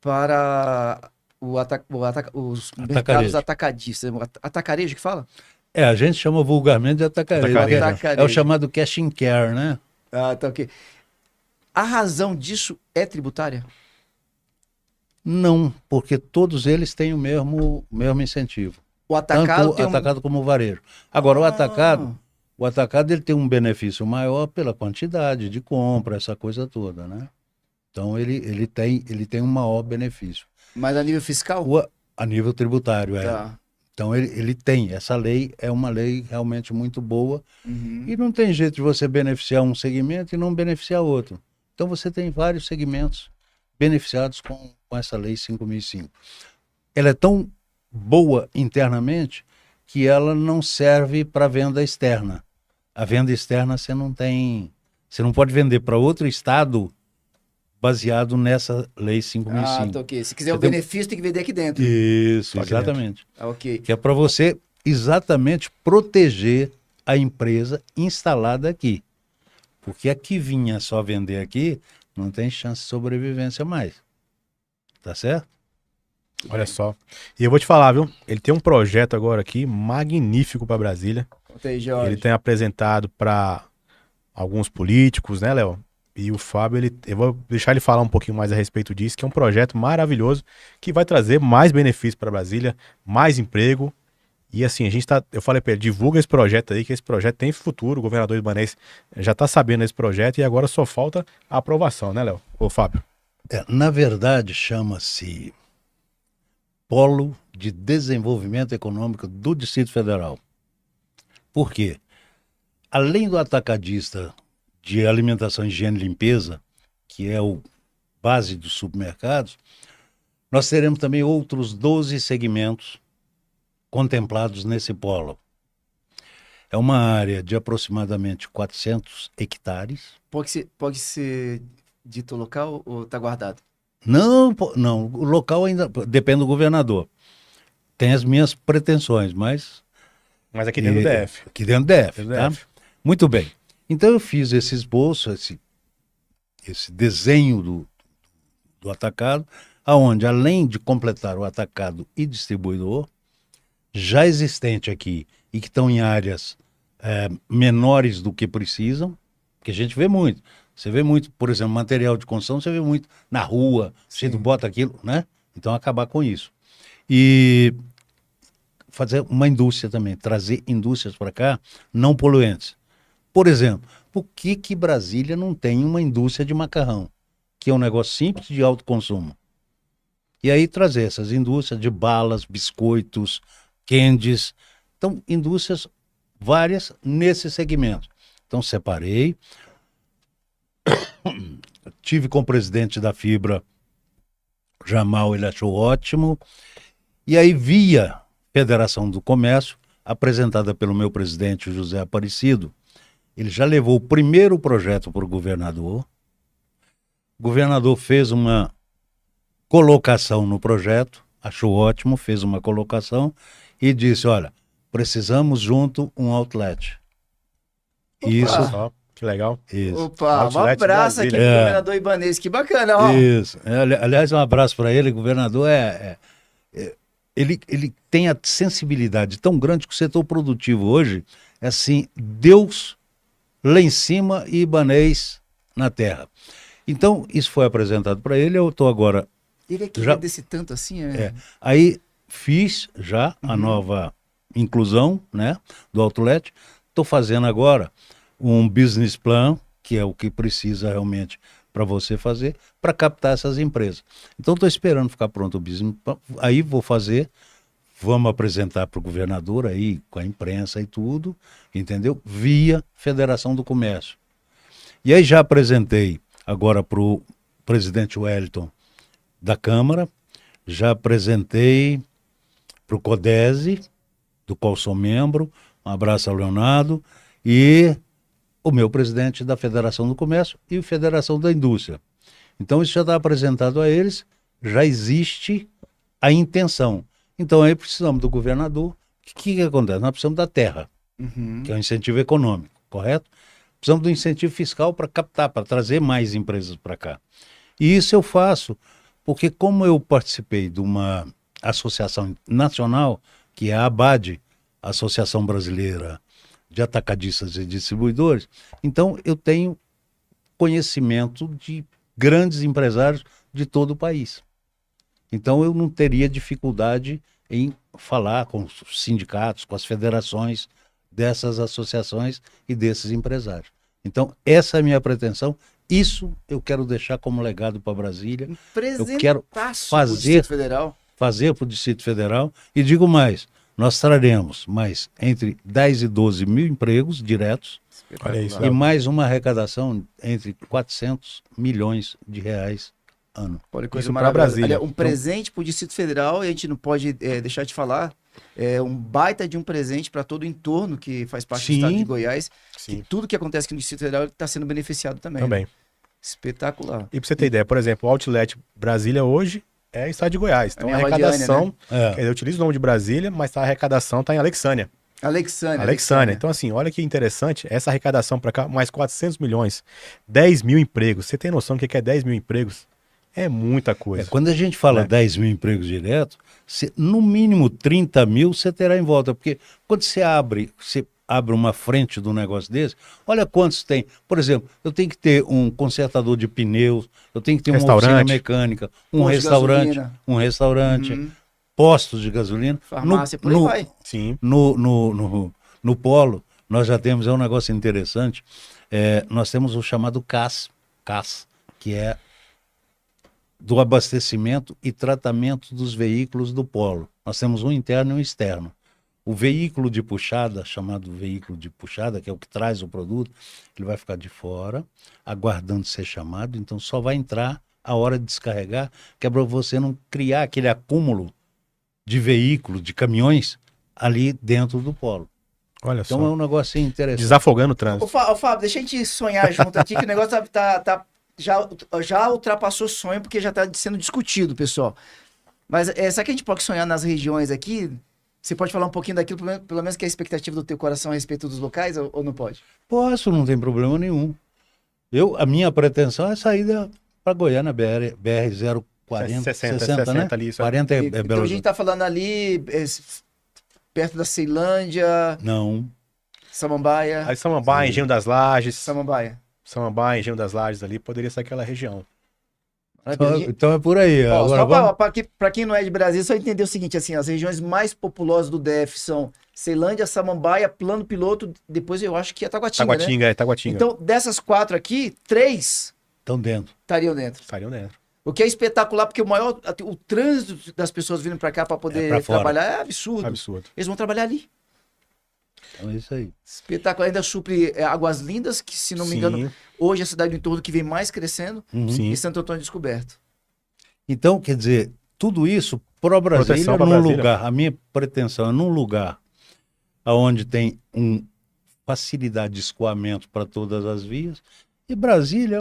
para os mercados atacadistas. Atacarejo que fala? A gente chama vulgarmente de atacarejo. É o chamado cash and care, né? Ah, tá ok. A razão disso é tributária? Não, porque todos eles têm o mesmo incentivo. O tanto atacado tem atacado como varejo. Agora, Ah. o atacado ele tem um benefício maior pela quantidade de compra, essa coisa toda, né? Então, ele tem um maior benefício. Mas a nível fiscal? A nível tributário, é. Tá. Então, ele tem. Essa lei é uma lei realmente muito boa. Uhum. E não tem jeito de você beneficiar um segmento e não beneficiar outro. Então, você tem vários segmentos beneficiados com essa lei 5.005. Ela é tão boa internamente que ela não serve para venda externa. A venda externa você não pode vender para outro estado baseado nessa lei 5.005. Tá ok. Se quiser Você o tem- benefício, tem que vender aqui dentro. Isso, Aqui exatamente. Ah, ok. Que é para você exatamente proteger a empresa instalada aqui. Porque a que vinha só vender aqui não tem chance de sobrevivência mais. Tá certo? Olha só. E eu vou te falar, viu? Ele tem um projeto agora aqui magnífico para Brasília. Conta aí, Jorge. Ele tem apresentado para alguns políticos, né, Léo? E o Fábio, eu vou deixar ele falar um pouquinho mais a respeito disso, que é um projeto maravilhoso que vai trazer mais benefícios para Brasília, mais emprego. E assim, eu falei para ele, divulga esse projeto aí, que esse projeto tem futuro. O governador Ibanez já está sabendo desse projeto e agora só falta a aprovação, né, Léo? Ô, Fábio. Na verdade, chama-se Polo de Desenvolvimento Econômico do Distrito Federal. Por quê? Além do atacadista de alimentação, higiene e limpeza, que é o base dos supermercados, nós teremos também outros 12 segmentos contemplados nesse polo. É uma área de aproximadamente 400 hectares. Pode ser dito local ou tá guardado? Não, o local ainda depende do governador. Tem as minhas pretensões, mas Mas aqui dentro do DF. aqui dentro do DF, Dentro do tá? DF. Muito bem. Então eu fiz esse esboço, esse desenho do atacado, aonde além de completar o atacado e distribuidor, já existente aqui e que estão em áreas menores do que precisam, que a gente vê muito. Você vê muito, por exemplo, material de construção, você vê muito na rua, você bota aquilo, né? Então acabar com isso. E fazer uma indústria também, trazer indústrias para cá não poluentes. Por exemplo, por que Brasília não tem uma indústria de macarrão, que é um negócio simples de alto consumo? E aí trazer essas indústrias de balas, biscoitos, candies, então indústrias várias nesse segmento. Então separei, tive com o presidente da Fibra, Jamal, ele achou ótimo, e aí via Federação do Comércio, apresentada pelo meu presidente José Aparecido, ele já levou o primeiro projeto para o governador fez uma colocação no projeto, achou ótimo, fez uma colocação e disse, olha, precisamos junto um outlet. Isso, Olha só, que legal. isso. Opa, um Outlet abraço aqui pro Brasília. governador Ibanez, que bacana, ó. Isso. Aliás, um abraço para ele, governador. Ele tem a sensibilidade tão grande que o setor produtivo hoje é assim, Deus lá em cima e Ibanez na terra. Então, isso foi apresentado para ele, eu estou agora... Ele aqui desse tanto assim, Aí fiz já a nova inclusão, né, do outlet. Estou fazendo agora um business plan, que é o que precisa realmente para você fazer, para captar essas empresas. Então, estou esperando ficar pronto o business plan. Aí vou fazer, vamos apresentar para o governador aí, com a imprensa e tudo, entendeu? Via Federação do Comércio. E aí já apresentei agora para o presidente Wellington da Câmara, já apresentei para o CODESE, do qual sou membro, um abraço ao Leonardo, e o meu presidente da Federação do Comércio e a Federação da Indústria. Então isso já está apresentado a eles, já existe a intenção. Então aí precisamos do governador. O que acontece? Nós precisamos da terra, que é um incentivo econômico, correto? Precisamos do incentivo fiscal para captar, para trazer mais empresas para cá. E isso eu faço porque como eu participei de uma associação nacional, que é a ABAD, Associação Brasileira de Atacadistas e Distribuidores, então eu tenho conhecimento de grandes empresários de todo o país. Então eu não teria dificuldade em falar com os sindicatos, com as federações dessas associações e desses empresários. Então, essa é a minha pretensão. Isso eu quero deixar como legado para Brasília. Eu quero fazer para o Distrito Federal. E digo mais, nós traremos mais entre 10 e 12 mil empregos diretos. Olha isso, e mais uma arrecadação entre 400 milhões de reais ano. Olha, coisa Isso pra maravilhosa. Brasília. Olha, um presente para o Distrito Federal, e a gente não pode deixar de falar, é um baita de um presente para todo o entorno que faz parte do estado de Goiás. Sim. Que tudo que acontece aqui no Distrito Federal está sendo beneficiado também. Também. Espetacular. E pra você ter ideia, por exemplo, o Outlet Brasília hoje é estado de Goiás. Então a arrecadação, quer dizer, eu utilizo o nome de Brasília, mas a arrecadação está em Alexânia. Alexânia. Então assim, olha que interessante, essa arrecadação para cá, mais 400 milhões, 10 mil empregos. Você tem noção do que é 10 mil empregos? É muita coisa. Quando a gente fala 10 mil empregos diretos, no mínimo 30 mil você terá em volta. Porque quando você abre uma frente de um negócio desse, olha quantos tem. Por exemplo, eu tenho que ter um consertador de pneus, eu tenho que ter uma oficina mecânica, um restaurante, postos de gasolina. Farmácia, por aí vai. Sim. No Polo, nós já temos, é um negócio interessante, nós temos o chamado CAS, que é do abastecimento e tratamento dos veículos do Polo. Nós temos um interno e um externo. O veículo de puxada, chamado veículo de puxada, que é o que traz o produto, ele vai ficar de fora, aguardando ser chamado, então só vai entrar a hora de descarregar, que é para você não criar aquele acúmulo de veículos, de caminhões, ali dentro do Polo. Olha só. Então é um negócio interessante. Desafogando o trânsito. Ô, Fábio, deixa a gente sonhar junto aqui, que o negócio já ultrapassou o sonho, porque já está sendo discutido, pessoal. Mas será que a gente pode sonhar nas regiões aqui? Você pode falar um pouquinho daquilo, pelo menos que é a expectativa do teu coração a respeito dos locais, ou não pode? Posso, não tem problema nenhum. A minha pretensão é sair para Goiânia, BR 040, né? Ali, 40 então a gente está falando ali, perto da Ceilândia... Não. Samambaia... Aí Samambaia, Engenho das Lajes. Samambaia, Engenho das Lajes ali, poderia ser aquela região. Então é por aí. Agora, para quem não é de Brasília, só entender o seguinte, assim, as regiões mais populosas do DF são Ceilândia, Samambaia, Plano Piloto, depois eu acho que é Taguatinga, né? Taguatinga. Então, dessas 4 aqui, 3 estão dentro. Estariam dentro. Dentro. O que é espetacular, porque o trânsito das pessoas vindo para cá para poder trabalhar é absurdo. Eles vão trabalhar ali. Então é isso aí. Espetacular. Ainda supre Águas Lindas, que se não me engano, hoje é a cidade do entorno que vem mais crescendo, e Santo Antônio descoberto. Então, quer dizer, tudo isso para Brasília, lugar, a minha pretensão é num lugar onde tem facilidade de escoamento para todas as vias, e Brasília é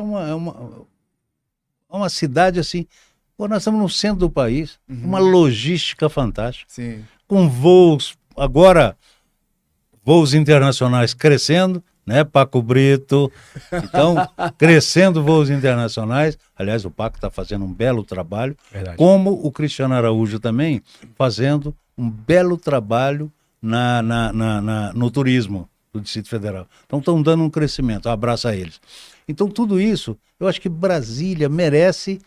uma cidade assim, nós estamos no centro do país, uma logística fantástica, com voos, agora voos internacionais crescendo, né, Paco Brito, então crescendo voos internacionais, aliás o Paco está fazendo um belo trabalho, como o Cristiano Araújo também fazendo um belo trabalho no turismo do Distrito Federal, então estão dando um crescimento, abraço a eles. Então tudo isso, eu acho que Brasília merece,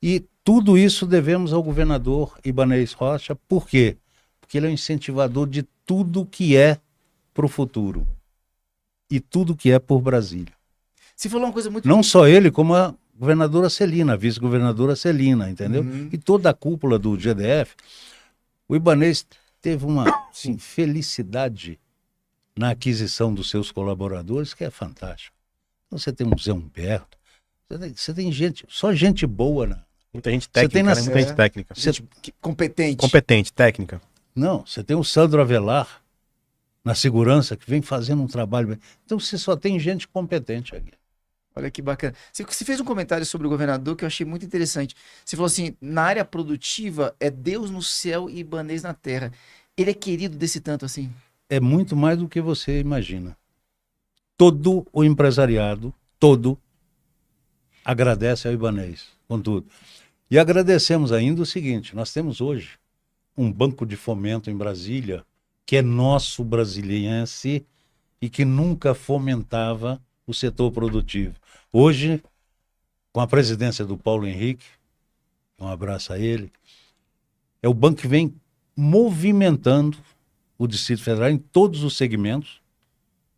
e tudo isso devemos ao governador Ibanez Rocha. Por quê? Porque ele é um incentivador de tudo que é para o futuro e tudo que é por Brasília. Você falou uma coisa muito... Não só ele, como a governadora Celina, a vice-governadora Celina, entendeu? E toda a cúpula do GDF. O Ibanez teve uma felicidade na aquisição dos seus colaboradores, que é fantástico. Então você tem o Zé Humberto, você tem só gente boa, né? Muita gente técnica, muita gente técnica. Competente. Competente, técnica. Não, você tem o Sandro Avelar na segurança, que vem fazendo um trabalho. Então você só tem gente competente aqui. Olha que bacana. Você fez um comentário sobre o governador que eu achei muito interessante. Você falou assim, na área produtiva é Deus no céu e Ibanez na terra. Ele é querido desse tanto assim? É muito mais do que você imagina. Todo o empresariado, agradece ao Ibanez, com tudo. E agradecemos ainda o seguinte, nós temos hoje um banco de fomento em Brasília, que é nosso brasiliense e que nunca fomentava o setor produtivo. Hoje, com a presidência do Paulo Henrique, um abraço a ele, é o banco que vem movimentando o Distrito Federal em todos os segmentos.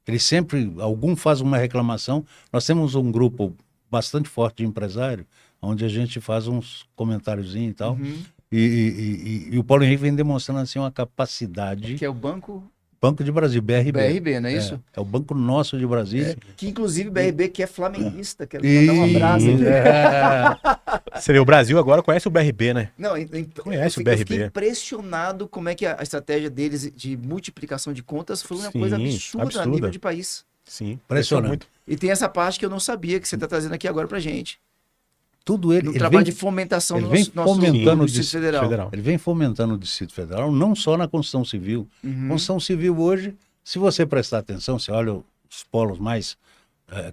Ele sempre, algum faz uma reclamação. Nós temos um grupo bastante forte de empresário, onde a gente faz uns comentáriozinhos e tal. Uhum. E o Paulo Henrique vem demonstrando assim uma capacidade. Que é o Banco Banco de Brasil, BRB. BRB, não é isso? É o Banco Nosso de Brasília. Que inclusive BRB que é flamenguista, quero mandar um abraço. Você vê, o Brasil agora conhece o BRB, né? Não, Conhece o eu fiquei BRB. impressionado como é que a estratégia deles de multiplicação de contas foi uma Sim, coisa absurda a absurda. nível de país. Sim, Impressionante. muito. E tem essa parte que eu não sabia que você está trazendo aqui agora pra gente. Tudo ele. No Ele trabalho vem, de fomentação ele do vem nosso fomentando do o Distrito Federal. Federal. ele vem fomentando o Distrito Federal, não só na construção civil. Uhum. Construção civil hoje, se você prestar atenção, você olha os polos mais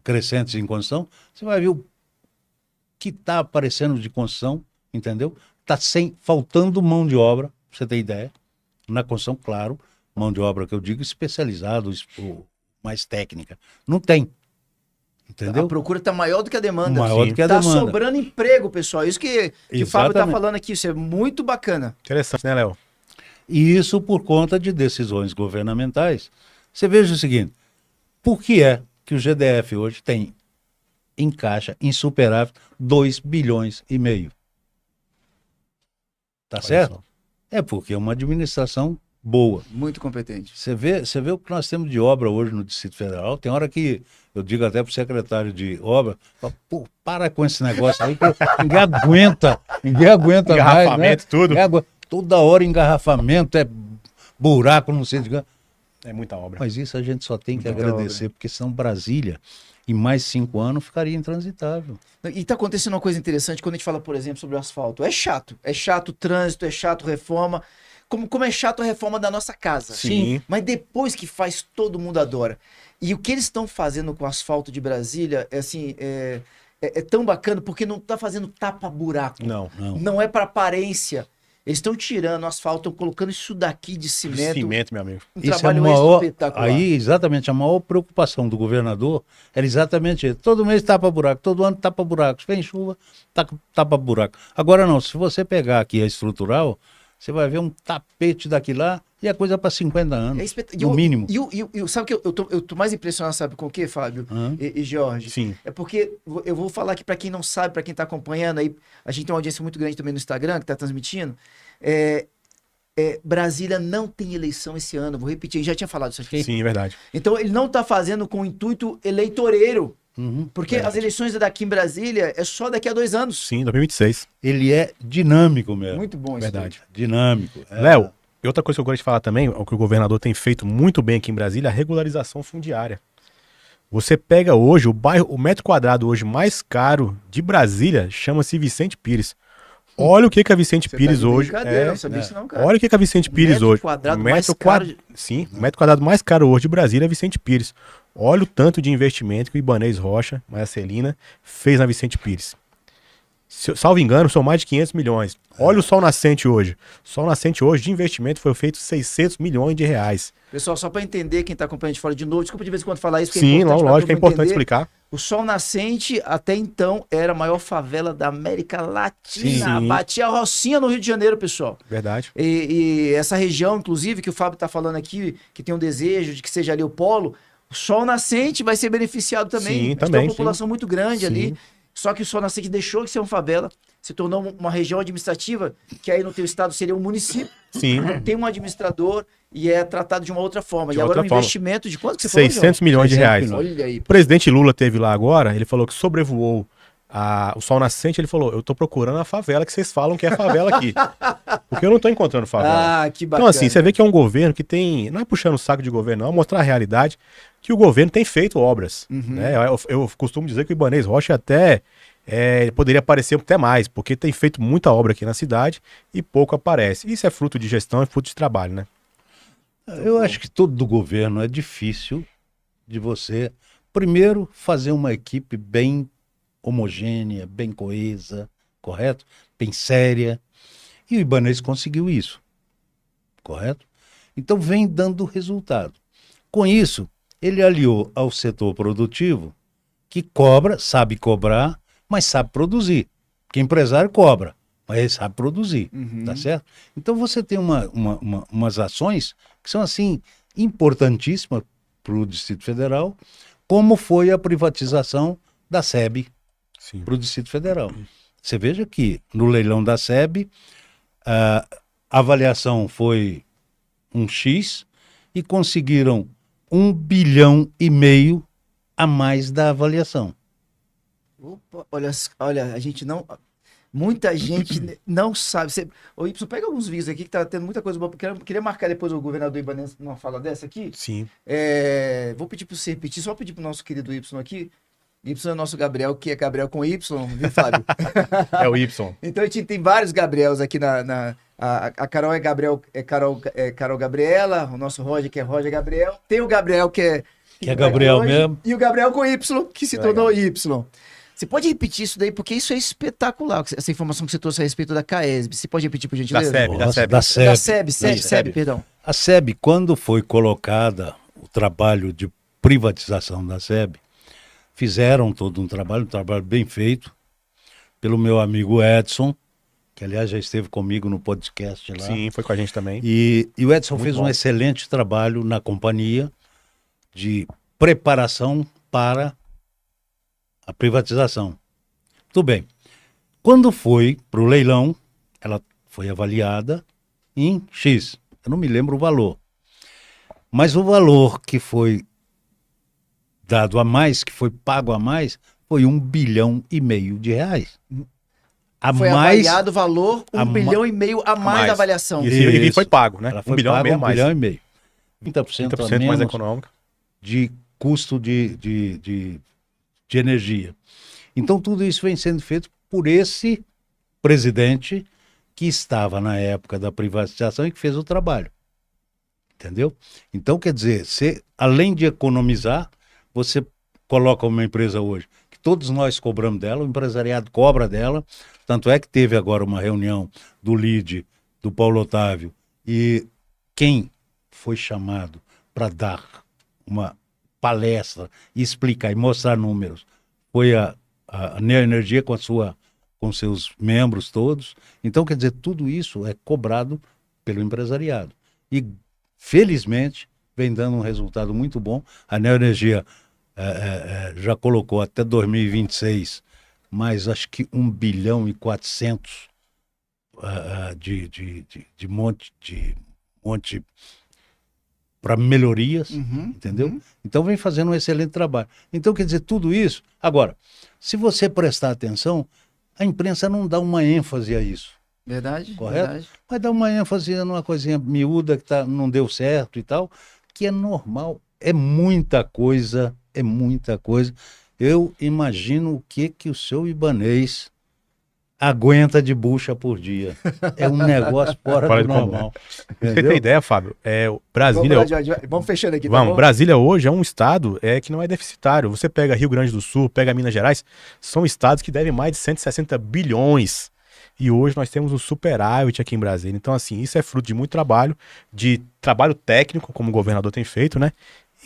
crescentes em construção, você vai ver o que está aparecendo de construção, entendeu? Está faltando mão de obra, pra você ter ideia. Na construção, claro, mão de obra que eu digo especializada, mais técnica. Não tem. Entendeu? A procura está maior do que a demanda. Maior do que a Tá demanda. sobrando emprego, pessoal. Isso que o Fábio está Exatamente. falando aqui, isso é muito bacana. Interessante, né, Léo? E isso por conta de decisões governamentais. Você veja o seguinte, por que é que o GDF hoje tem em caixa, em superávit, 2 bilhões e meio? Tá certo? só. É porque é uma administração boa. Muito competente. Você vê o que nós temos de obra hoje no Distrito Federal. Tem hora que eu digo até para o secretário de obra, falo, pô, para com esse negócio aí, que ninguém aguenta mais, né? Engarrafamento, tudo. Ninguém aguenta. Toda hora engarrafamento, é buraco, não sei de que. É muita obra. Mas isso a gente só tem que Muita agradecer, porque senão Brasília, em mais 5 anos, ficaria intransitável. E tá acontecendo uma coisa interessante quando a gente fala, por exemplo, sobre o asfalto. É chato o trânsito, é chato reforma. Como é chato a reforma da nossa casa. Sim. Mas depois que faz, todo mundo adora. E o que eles estão fazendo com o asfalto de Brasília é assim, é tão bacana porque não tá fazendo tapa-buraco. Não. Não é para aparência. Eles estão tirando o asfalto, estão colocando isso daqui de cimento. Cimento, meu amigo. Um Isso é trabalho espetacular. aí, exatamente, a maior preocupação do governador era exatamente isso. Todo mês tapa buraco, todo ano tapa buraco. Vem chuva, tapa buraco. Agora não, se você pegar aqui a estrutural, você vai ver um tapete daqui lá e a coisa para 50 anos, no mínimo. E sabe que eu tô mais impressionado, sabe com o quê, Fábio e Jorge? Sim. É porque eu vou falar aqui para quem não sabe, para quem tá acompanhando aí, a gente tem uma audiência muito grande também no Instagram, que tá transmitindo. Brasília não tem eleição esse ano, vou repetir, já tinha falado isso aqui. Sim, é verdade. Então ele não tá fazendo com intuito eleitoreiro, porque verdade. as eleições daqui em Brasília é só daqui a 2 anos. Sim, 2026. Ele é dinâmico mesmo. Muito bom isso. Verdade. Dinâmico. Léo, e outra coisa que eu gosto de falar também, o que o governador tem feito muito bem aqui em Brasília, é a regularização fundiária. Você pega hoje, o metro quadrado hoje mais caro de Brasília chama-se Vicente Pires. Olha o que a Vicente Você Pires tá de hoje brincadeira, não sabia isso não, cara. Olha o que a Vicente Pires Metro hoje. quadrado O mais caro Sim, o metro quadrado mais caro hoje de Brasília é Vicente Pires. Olha o tanto de investimento que o Ibanez Rocha, Maia Celina, fez na Vicente Pires. Salvo engano, são mais de 500 milhões. Olha o Sol Nascente hoje. O Sol Nascente hoje de investimento foi feito 600 milhões de reais. Pessoal, só para entender quem tá acompanhando de fora de novo, desculpa de vez em quando falar isso, porque Sim, não, pra lógico, é todo mundo importante entender. explicar. O Sol Nascente, até então, era a maior favela da América Latina. Sim. Batia a Rocinha no Rio de Janeiro, pessoal. Verdade. E essa região, inclusive, que o Fábio tá falando aqui, que tem um desejo de que seja ali o polo, o Sol Nascente vai ser beneficiado também. Sim, A gente também, tem uma população muito grande Sim. ali. Só que o Sol Nascente deixou de ser uma favela, se tornou uma região administrativa, que aí no teu estado seria um município. Sim. Tem um administrador e é tratado de uma outra forma. De e agora outra um forma. investimento de quanto que você falou, 600 milhões de 600 reais. milhões. Olha aí. O presidente Lula teve lá agora, ele falou que sobrevoou o Sol Nascente, ele falou, eu tô procurando a favela que vocês falam que é favela aqui. Porque eu não tô encontrando favela. Ah, que bacana. Então assim, você vê que é um governo que tem, não é puxando o saco de governo não, é mostrar a realidade que o governo tem feito obras. Né? Eu costumo dizer que o Ibanez Rocha até poderia aparecer até mais, porque tem feito muita obra aqui na cidade e pouco aparece. Isso é fruto de gestão, é fruto de trabalho, né? Eu acho que todo do governo é difícil de você, primeiro, fazer uma equipe bem homogênea, bem coesa, correto? Bem séria. E o Ibanez conseguiu isso, correto? Então vem dando resultado. Com isso, ele aliou ao setor produtivo, que cobra, sabe cobrar, mas sabe produzir. Porque empresário cobra, mas ele sabe produzir, tá certo? Então você tem umas ações que são assim importantíssimas para o Distrito Federal, como foi a privatização da SEB Sim. para o Distrito Federal. Você veja que no leilão da SEB, a avaliação foi um X e conseguiram 1,5 bilhão a mais da avaliação. Opa, olha, a gente não... Muita gente não sabe. Ô, Y, pega alguns vídeos aqui que tá tendo muita coisa boa. Queria marcar depois o governador Ibanez numa fala dessa aqui. Sim. Vou pedir para você repetir, só pedir pro nosso querido Y aqui. Y é o nosso Gabriel, que é Gabriel com Y, viu, Fábio? É o Y. Então a gente tem vários Gabriels aqui a Carol é Carol Gabriela, o nosso Roger, que é Roger Gabriel. Tem o Gabriel, que é Gabriel hoje, mesmo. E o Gabriel com Y, que se Legal. tornou Y. Você pode repetir isso daí, porque isso é espetacular, essa informação que você trouxe a respeito da CAESB. Você pode repetir, por gentileza? Da SEB. Da SEB, perdão. A SEB, quando foi colocada o trabalho de privatização da SEB, fizeram todo um trabalho bem feito, pelo meu amigo Edson, que aliás já esteve comigo no podcast lá. Sim, foi com a gente também. E o Edson Muito fez bom. um excelente trabalho na companhia de preparação para a privatização. Tudo bem. Quando foi para o leilão, ela foi avaliada em X. Eu não me lembro o valor. Mas o valor que foi dado a mais, que foi pago a mais, foi 1,5 bilhão de reais. Foi avaliado o valor, 1,5 a bilhão a mais mais. da avaliação. E foi pago, né? Ela 1 foi bilhão paga e meio a 1,5 mais. bilhão. 30% a 30% mais menos econômica. de custo de energia. Então, tudo isso vem sendo feito por esse presidente que estava na época da privatização e que fez o trabalho. Entendeu? Então, quer dizer, além de economizar, você coloca uma empresa hoje, que todos nós cobramos dela, o empresariado cobra dela, tanto é que teve agora uma reunião do LIDE, do Paulo Otávio, e quem foi chamado para dar uma palestra e explicar e mostrar números foi a Neoenergia com seus membros todos. Então, quer dizer, tudo isso é cobrado pelo empresariado. E, felizmente, vem dando um resultado muito bom. A Neoenergia já colocou até 2026 mais, acho que 1,4 bilhão de monte para melhorias, entendeu? Então vem fazendo um excelente trabalho. Então, quer dizer, tudo isso... Agora, se você prestar atenção, a imprensa não dá uma ênfase a isso. Verdade, Correto? verdade. Vai dar uma ênfase numa coisinha miúda que não deu certo e tal, que é normal. É muita coisa, é muita coisa. Eu imagino o que o seu Ibanez aguenta de bucha por dia. É um negócio fora do normal. Pra você ter ideia, Fábio, o Brasília... Vamos fechando aqui, tá Vamos, bom? Brasília hoje é um estado que não é deficitário. Você pega Rio Grande do Sul, pega Minas Gerais, são estados que devem mais de 160 bilhões. E hoje nós temos um superávit aqui em Brasília. Então, assim, isso é fruto de muito trabalho, de trabalho técnico, como o governador tem feito, né?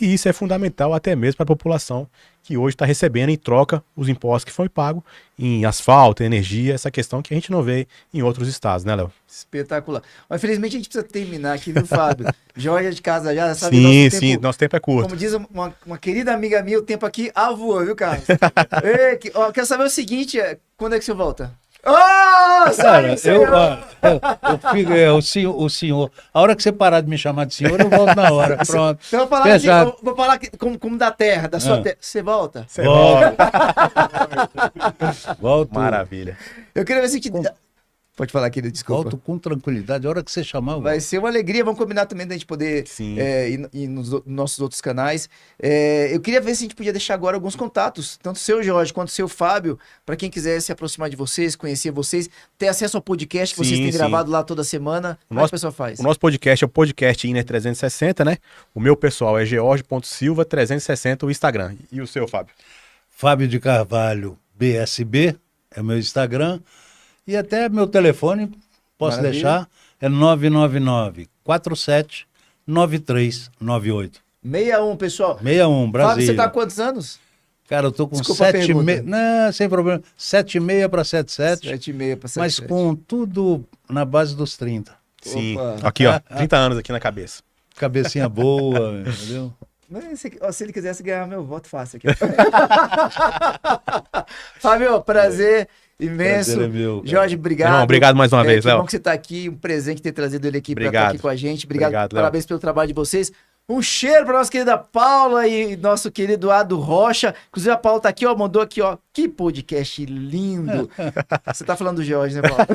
E isso é fundamental até mesmo para a população que hoje está recebendo em troca os impostos que foi pago em asfalto, energia, essa questão que a gente não vê em outros estados, né, Léo? Espetacular. Mas, infelizmente, a gente precisa terminar aqui, viu, Fábio? Jorge é de casa já, sabe? Sim, nosso sim, tempo, nosso tempo é curto. como diz uma querida amiga minha, o tempo aqui voa, viu, Carlos? Quero saber o seguinte, quando é que você volta? Oh, Cara, o senhor, a hora que você parar de me chamar de senhor, eu volto na hora. Pronto. Então, vou falar aqui, como da terra, da sua terra. Você volta? Volto. Maravilha. Eu queria ver se te... Pode falar, querido, desculpa. Volto com tranquilidade. A hora que você chamar, eu Vai volto. ser uma alegria, vamos combinar também da gente poder Sim. ir nos nossos outros canais. Eu queria ver se a gente podia deixar agora alguns contatos, tanto o seu Jorge quanto o seu Fábio, para quem quiser se aproximar de vocês, conhecer vocês, ter acesso ao podcast que vocês Sim, têm sim. gravado lá toda semana. Como é que a pessoa faz? O nosso podcast é o podcast Iner 360, né? O meu pessoal é george.silva360 o Instagram. E o seu, Fábio? Fábio de Carvalho, BSB, é meu Instagram. E até meu telefone, posso Maravilha. deixar, é 999-47-9398. 61, pessoal. 61, Fábio, você Brasília. tá há quantos anos? Cara, eu tô com Desculpa a 7,5. pergunta. Não, sem problema. 7,5 para 7,7. 7,5 para 7,7. Mas com tudo na base dos 30. Sim. Opa. Aqui, ó. 30 anos aqui na cabeça. Cabecinha boa, entendeu? Mas se ele quisesse ganhar meu voto, fácil aqui. Fábio, prazer imenso. Prazer é meu, cara. Jorge, obrigado. Irmão, obrigado mais uma vez, Que Léo. bom que você tá aqui. Um presente ter trazido ele aqui para estar Obrigado. aqui com a gente. Obrigado, Obrigado, Léo. parabéns pelo trabalho de vocês. Um cheiro para nossa querida Paula e nosso querido Eduardo Rocha. Inclusive, a Paula tá aqui, ó, mandou aqui, ó. Que podcast lindo. Você tá falando do Jorge, né, Paula?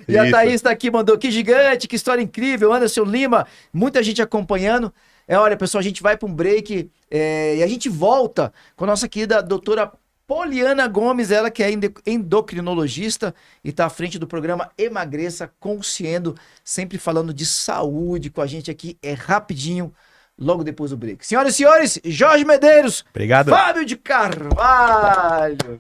E a Isso. Thaís tá aqui, mandou que gigante, que história incrível. Anderson Lima, muita gente acompanhando. Olha, pessoal, a gente vai para um break e a gente volta com a nossa querida doutora Poliana Gomes, ela que é endocrinologista e está à frente do programa Emagreça Consciendo, sempre falando de saúde com a gente aqui. É rapidinho, logo depois do break. Senhoras e senhores, Jorge Medeiros, Obrigado. Fábio de Carvalho.